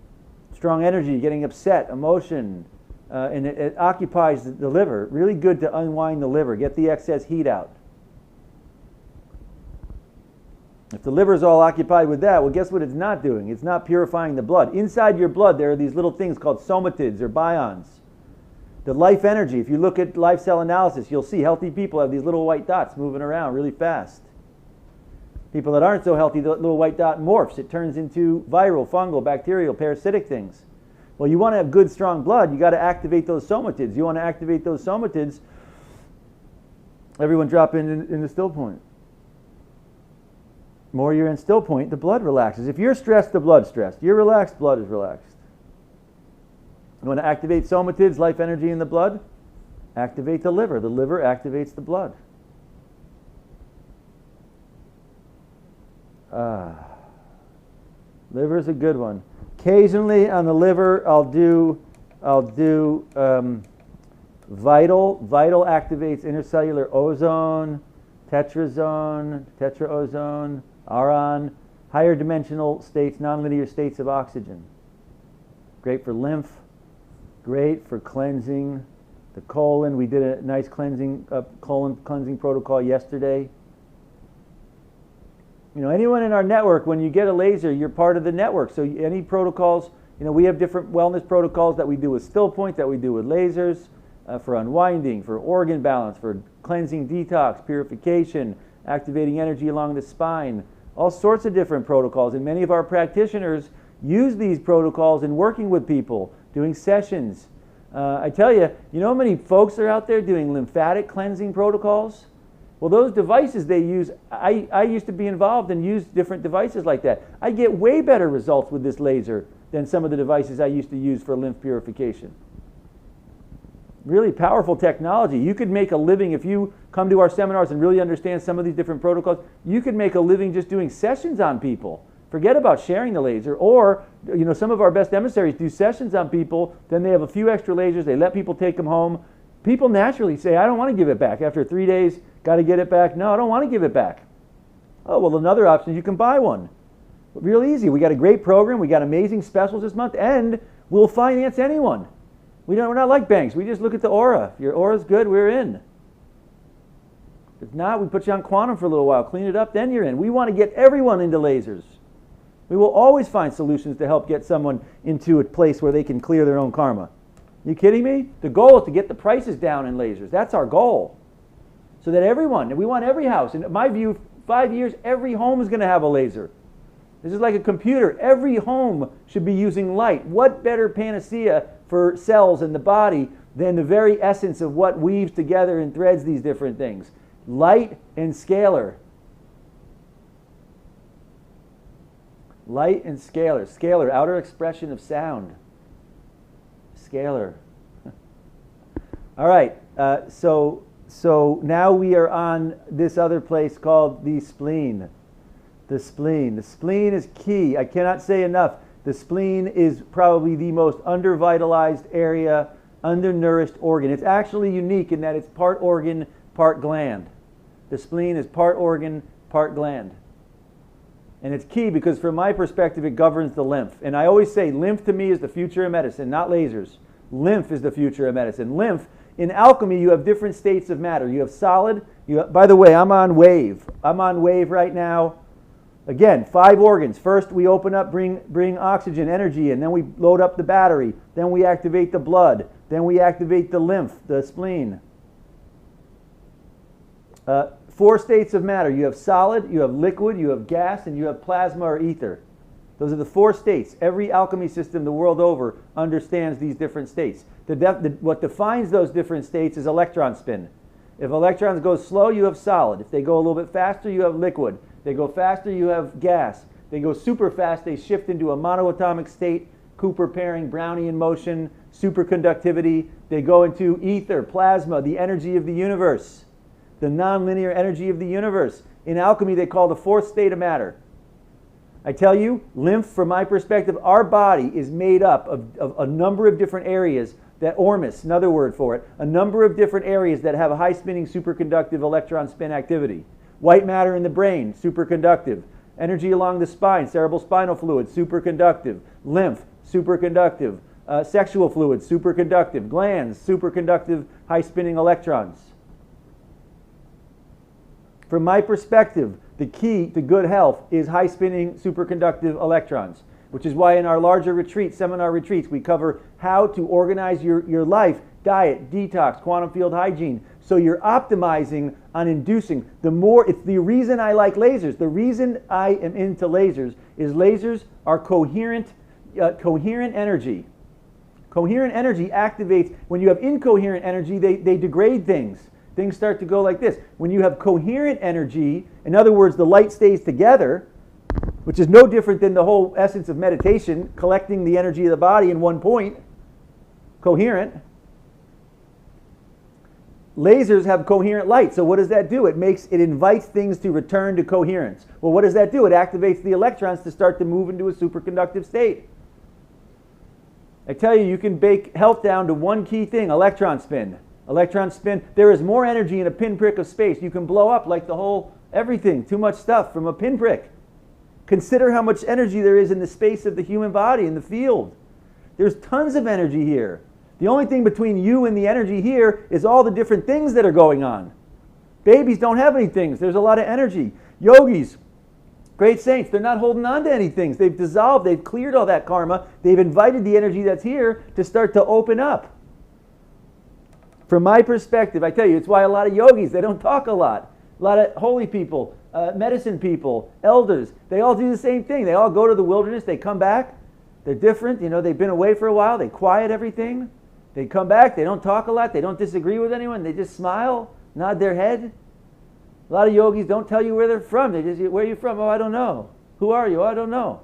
strong energy, getting upset, emotion, and it occupies the liver. Really good to unwind the liver, get the excess heat out. If the liver is all occupied with that, well, guess what it's not doing? It's not purifying the blood. Inside your blood, there are these little things called somatids or bions. The life energy, if you look at life cell analysis, you'll see healthy people have these little white dots moving around really fast. People that aren't so healthy, the little white dot morphs. It turns into viral, fungal, bacterial, parasitic things. Well, you want to have good, strong blood, you got to activate those somatids. You want to activate those somatids, everyone drop in the Stillpoint. The more you're in Stillpoint, the blood relaxes. If you're stressed, the blood's stressed. You're relaxed, blood is relaxed. You want to activate somatids, life energy in the blood? Activate the liver. The liver activates the blood. Liver's a good one. Occasionally on the liver, I'll do vital. Vital activates intercellular ozone, tetraozone, aron, higher dimensional states, nonlinear states of oxygen. Great for lymph. Great for cleansing the colon. We did a nice colon cleansing protocol yesterday. You know, anyone in our network, when you get a laser, you're part of the network. So any protocols, you know, we have different wellness protocols that we do with Stillpoint, that we do with lasers, for unwinding, for organ balance, for cleansing, detox, purification, activating energy along the spine, all sorts of different protocols. And many of our practitioners use these protocols in working with people, doing sessions. I tell you, you know how many folks are out there doing lymphatic cleansing protocols? Well, those devices they use, I used to be involved and use different devices like that. I get way better results with this laser than some of the devices I used to use for lymph purification. Really powerful technology. You could make a living if you come to our seminars and really understand some of these different protocols. You could make a living just doing sessions on people. Forget about sharing the laser. Or, you know, some of our best emissaries do sessions on people, then they have a few extra lasers, they let people take them home. People naturally say, I don't want to give it back. After 3 days, got to get it back. No, I don't want to give it back. Oh, well, another option, you can buy one. Real easy. We got a great program. We got amazing specials this month, and we'll finance anyone. We're not like banks. We just look at the aura. If your aura's good, we're in. If not, we put you on quantum for a little while, clean it up, then you're in. We want to get everyone into lasers. We will always find solutions to help get someone into a place where they can clear their own karma. You kidding me? The goal is to get the prices down in lasers. That's our goal. So that everyone, and we want every house, in my view, 5 years, every home is going to have a laser. This is like a computer. Every home should be using light. What better panacea for cells in the body than the very essence of what weaves together and threads these different things? Light and scalar. Light and scalar. Scalar, outer expression of sound. Scalar. All right, so now we are on this other place called the spleen. The spleen. The spleen is key. I cannot say enough. The spleen is probably the most undervitalized area, undernourished organ. It's actually unique in that it's part organ, part gland. The spleen is part organ, part gland. And it's key because from my perspective, it governs the lymph. And I always say lymph to me is the future of medicine, not lasers. Lymph is the future of medicine. Lymph, in alchemy, you have different states of matter. You have solid. By the way, I'm on wave. I'm on wave right now. Again, 5 organs. First, we open up, bring oxygen, energy in. Then we load up the battery. Then we activate the blood. Then we activate the lymph, the spleen. 4 states of matter. You have solid, you have liquid, you have gas, and you have plasma or ether. Those are the 4 states. Every alchemy system the world over understands these different states. What defines those different states is electron spin. If electrons go slow, you have solid. If they go a little bit faster, you have liquid. If they go faster, you have gas. If they go super fast, they shift into a monoatomic state, Cooper pairing, Brownian motion, superconductivity. They go into ether, plasma, the energy of the universe, the nonlinear energy of the universe. In alchemy, they call the 4th state of matter. I tell you, lymph, from my perspective, our body is made up of a number of different areas that Ormus, another word for it, a number of different areas that have a high-spinning superconductive electron spin activity. White matter in the brain, superconductive. Energy along the spine, cerebral spinal fluid, superconductive. Lymph, superconductive. Sexual fluid, superconductive. Glands, superconductive, high-spinning electrons. From my perspective, the key to good health is high-spinning superconductive electrons. which is why in our larger retreats, seminar retreats, we cover how to organize your life, diet, detox, quantum field hygiene. So you're optimizing on inducing. It's the reason I like lasers. The reason I am into lasers is lasers are coherent energy. Coherent energy activates. When you have incoherent energy, they degrade things. Things start to go like this. When you have coherent energy, in other words, the light stays together, which is no different than the whole essence of meditation, collecting the energy of the body in one point, coherent. Lasers have coherent light, so what does that do? It invites things to return to coherence. Well, what does that do? It activates the electrons to start to move into a superconductive state. I tell you, you can bake health down to one key thing: electron spin. Electron spin. There is more energy in a pinprick of space. You can blow up like the whole everything, too much stuff from a pinprick. Consider how much energy there is in the space of the human body, in the field. There's tons of energy here. The only thing between you and the energy here is all the different things that are going on. Babies don't have any things. There's a lot of energy. Yogis, great saints, they're not holding on to any things. They've dissolved. They've cleared all that karma. They've invited the energy that's here to start to open up. From my perspective, I tell you, it's why a lot of yogis, they don't talk a lot. A lot of holy people, medicine people, elders, they all do the same thing. They all go to the wilderness. They come back. They're different. They've been away for a while. They quiet everything. They come back, they don't talk a lot, they don't disagree with anyone, they just smile, nod their head. A lot of yogis don't tell you where they're from. They just, where are you from? Oh, I don't know. Who are you? I don't know.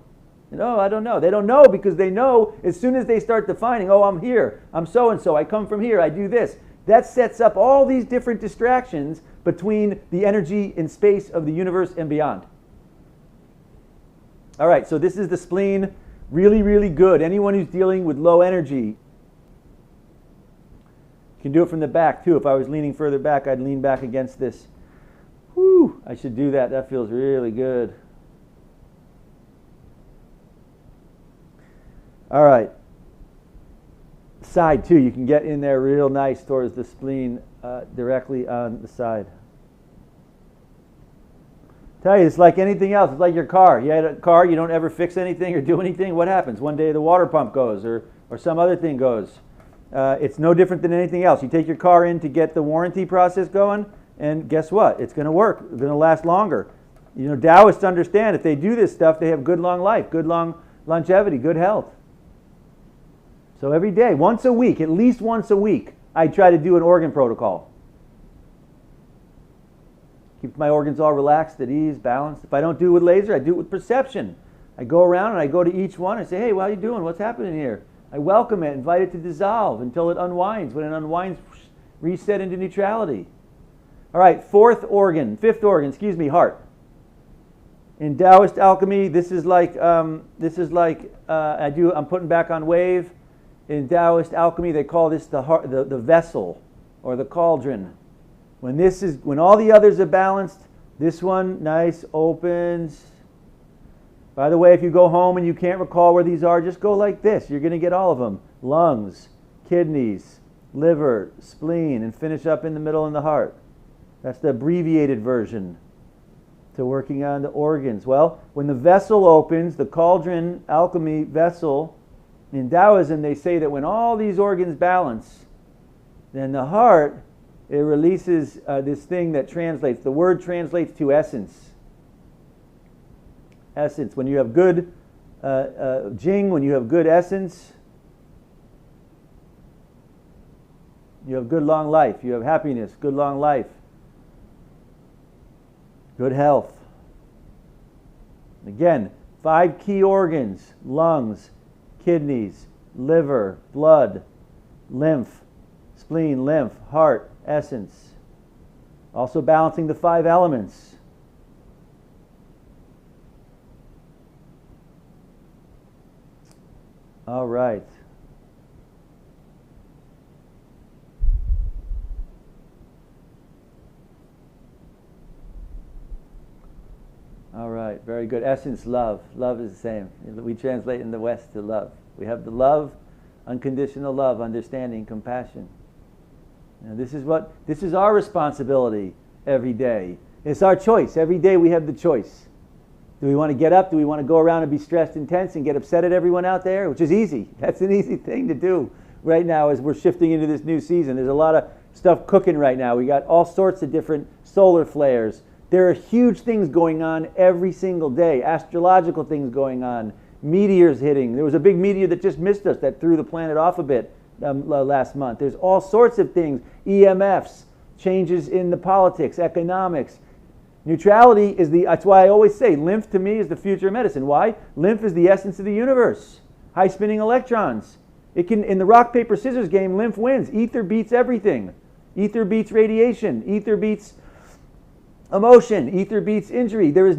I don't know. They don't know because they know as soon as they start defining, oh, I'm here, I'm so-and-so, I come from here, I do this. That sets up all these different distractions between the energy and space of the universe and beyond. All right, so this is the spleen. Really, really good. Anyone who's dealing with low energy, you can do it from the back too. If I was leaning further back, I'd lean back against this. Whew, I should do that. That feels really good. All right. Side too. You can get in there real nice towards the spleen directly on the side. Tell you, it's like anything else. It's like your car. You had a car, you don't ever fix anything or do anything. What happens? One day the water pump goes or some other thing goes. It's no different than anything else. You take your car in to get the warranty process going, and guess what? It's going to work. It's going to last longer. Taoists understand if they do this stuff, they have good long life, good long longevity, good health. So every day, once a week, at least once a week, I try to do an organ protocol. Keep my organs all relaxed, at ease, balanced. If I don't do it with laser, I do it with perception. I go around and I go to each one and say, hey, how you doing? What's happening here? I welcome it, invite it to dissolve until it unwinds. When it unwinds, reset into neutrality. All right, fifth organ, heart. In Taoist alchemy, this is like I'm putting back on wave. In Taoist alchemy, they call this the heart, the vessel or the cauldron. When all the others are balanced, this one nice opens. By the way, if you go home and you can't recall where these are, just go like this. You're going to get all of them. Lungs, kidneys, liver, spleen, and finish up in the middle in the heart. That's the abbreviated version to working on the organs. Well, when the vessel opens, the cauldron alchemy vessel, in Taoism they say that when all these organs balance, then the heart, it releases this thing that translates. The word translates to essence. Essence. When you have good Jing, when you have good essence, you have good long life. You have happiness, good long life, good health. Again, 5 key organs: lungs, kidneys, liver, blood, lymph, spleen, lymph, heart, essence. Also balancing the 5 elements. All right. All right, very good. Essence, love. Love is the same. We translate in the West to love. We have the love, unconditional love, understanding, compassion. And this is our responsibility every day. It's our choice. Every day we have the choice. Do we want to get up? Do we want to go around and be stressed and tense and get upset at everyone out there? Which is easy. That's an easy thing to do right now as we're shifting into this new season. There's a lot of stuff cooking right now. We got all sorts of different solar flares. There are huge things going on every single day. Astrological things going on. Meteors hitting. There was a big meteor that just missed us that threw the planet off a bit last month. There's all sorts of things. EMFs, changes in the politics, economics. Neutrality is that's why I always say lymph to me is the future of medicine. Why? Lymph is the essence of the universe. High spinning electrons. It can, in the rock, paper, scissors game, lymph wins. Ether beats everything. Ether beats radiation. Ether beats emotion. Ether beats injury. There is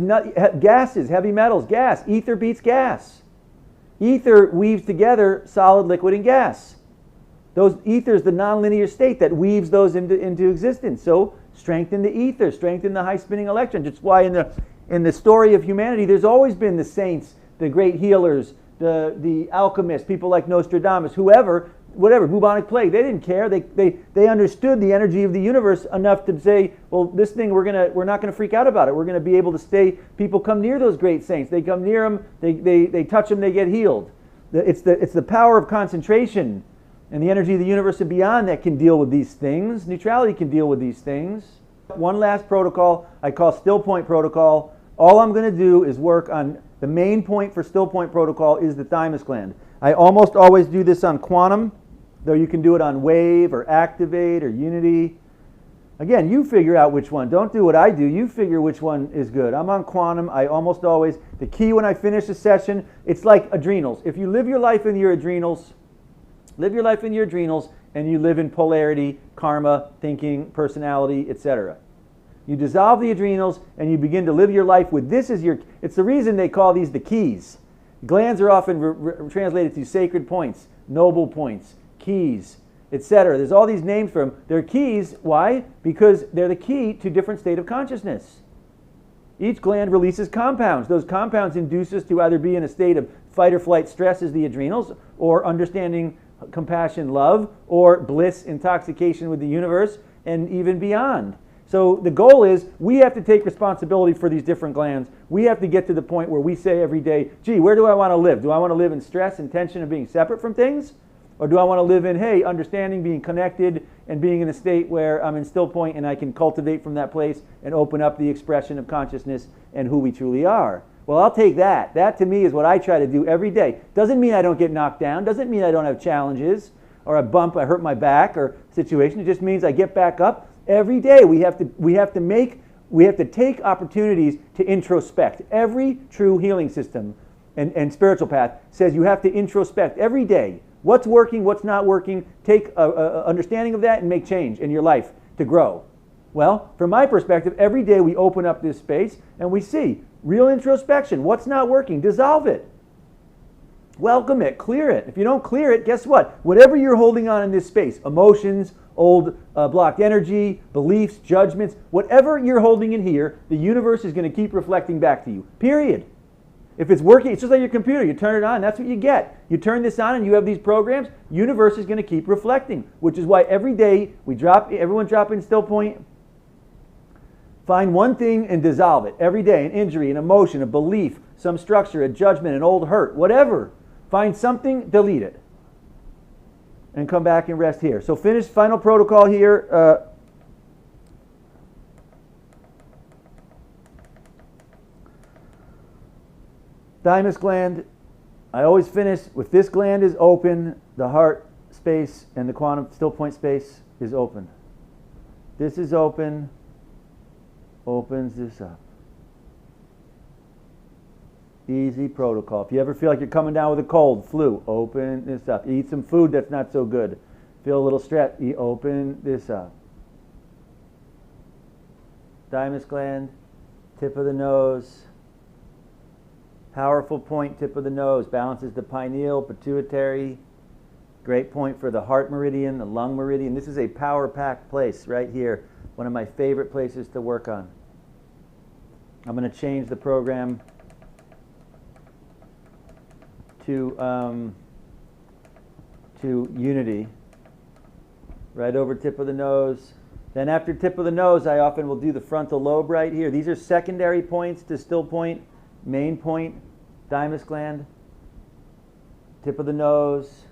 gases, heavy metals, gas. Ether beats gas. Ether weaves together solid, liquid, and gas. Those ethers, the nonlinear state that weaves those into existence. So strengthen the ether, strengthen the high spinning electrons. That's why in the story of humanity, there's always been the saints, the great healers, the alchemists, people like Nostradamus, whoever, whatever, bubonic plague. They didn't care. They understood the energy of the universe enough to say, well, this thing we're not gonna freak out about it. We're gonna be able to stay. People come near those great saints. They come near them. They touch them. They get healed. It's the power of concentration and the energy of the universe and beyond that can deal with these things. Neutrality can deal with these things. One last protocol I call Stillpoint protocol. All I'm going to do is work on the main point for Stillpoint protocol is the thymus gland. I almost always do this on quantum, though you can do it on wave or activate or unity. Again, you figure out which one. Don't do what I do. You figure which one is good. I'm on quantum. I almost always, the key when I finish a session, it's like adrenals. If you live your life in your adrenals, and you live in polarity, karma, thinking, personality, etc. You dissolve the adrenals and you begin to live your life with this as your, it's the reason they call these the keys. Glands are often translated to sacred points, noble points, keys, etc. There's all these names for them. They're keys. Why? Because they're the key to different state of consciousness. Each gland releases compounds. Those compounds induce us to either be in a state of fight or flight stress as the adrenals, or understanding compassion, love, or bliss, intoxication with the universe, and even beyond. So the goal is we have to take responsibility for these different glands. We have to get to the point where we say every day, gee, where do I want to live? Do I want to live in stress and tension and being separate from things? Or do I want to live in, hey, understanding, being connected, and being in a state where I'm in Stillpoint and I can cultivate from that place and open up the expression of consciousness and who we truly are? Well, I'll take that. That to me is what I try to do every day. Doesn't mean I don't get knocked down. Doesn't mean I don't have challenges or a bump, I hurt my back or situation. It just means I get back up every day. We have to take opportunities to introspect. Every true healing system and spiritual path says you have to introspect every day. What's working, what's not working, take a understanding of that and make change in your life to grow. Well, from my perspective, every day we open up this space and we see real introspection. What's not working? Dissolve it. Welcome it. Clear it. If you don't clear it, guess what? Whatever you're holding on in this space, emotions, old blocked energy, beliefs, judgments, whatever you're holding in here, the universe is going to keep reflecting back to you. Period. If it's working, it's just like your computer. You turn it on, that's what you get. You turn this on and you have these programs, universe is going to keep reflecting, which is why every day everyone drop in Stillpoint. Find one thing and dissolve it. Every day, an injury, an emotion, a belief, some structure, a judgment, an old hurt, whatever. Find something, delete it. And come back and rest here. So finish final protocol here. Thymus gland. I always finish with this gland is open, the heart space and the quantum Stillpoint space is open. This is open. Opens this up. Easy protocol. If you ever feel like you're coming down with a cold, flu, open this up. Eat some food that's not so good. Feel a little stress, open this up. Thymus gland, tip of the nose. Powerful point, tip of the nose. Balances the pineal, pituitary. Great point for the heart meridian, the lung meridian. This is a power-packed place right here. One of my favorite places to work on. I'm going to change the program to unity. Right over tip of the nose. Then after tip of the nose, I often will do the frontal lobe right here. These are secondary points to Stillpoint. main point, thymus gland, tip of the nose,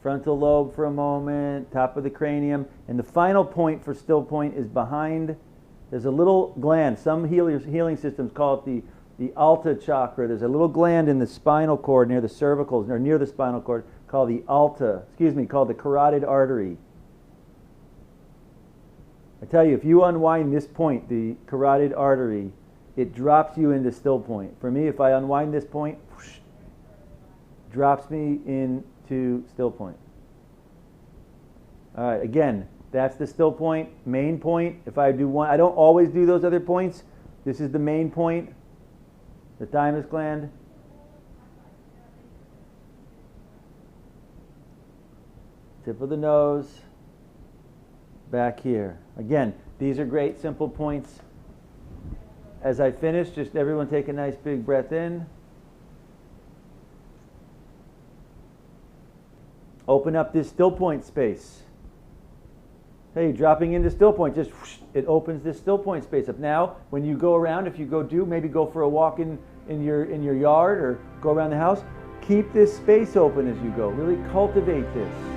frontal lobe for a moment, top of the cranium, and the final point for still point is behind. There's a little gland. Some healing systems call it the alta chakra. There's a little gland in the spinal cord near the cervicals, or near the spinal cord, called the called the carotid artery. I tell you, if you unwind this point, the carotid artery, it drops you into still point. For me, if I unwind this point, whoosh, drops me into still point. All right, again, that's the still point, main point. If I do one, I don't always do those other points. This is the main point, the thymus gland. Tip of the nose, back here. Again, these are great simple points. As I finish, just everyone take a nice big breath in. Open up this still point space. Hey, dropping into still point, just whoosh, it opens this still point space up. Now, when you go around, if you maybe go for a walk in your yard or go around the house, keep this space open as you go. Really cultivate this.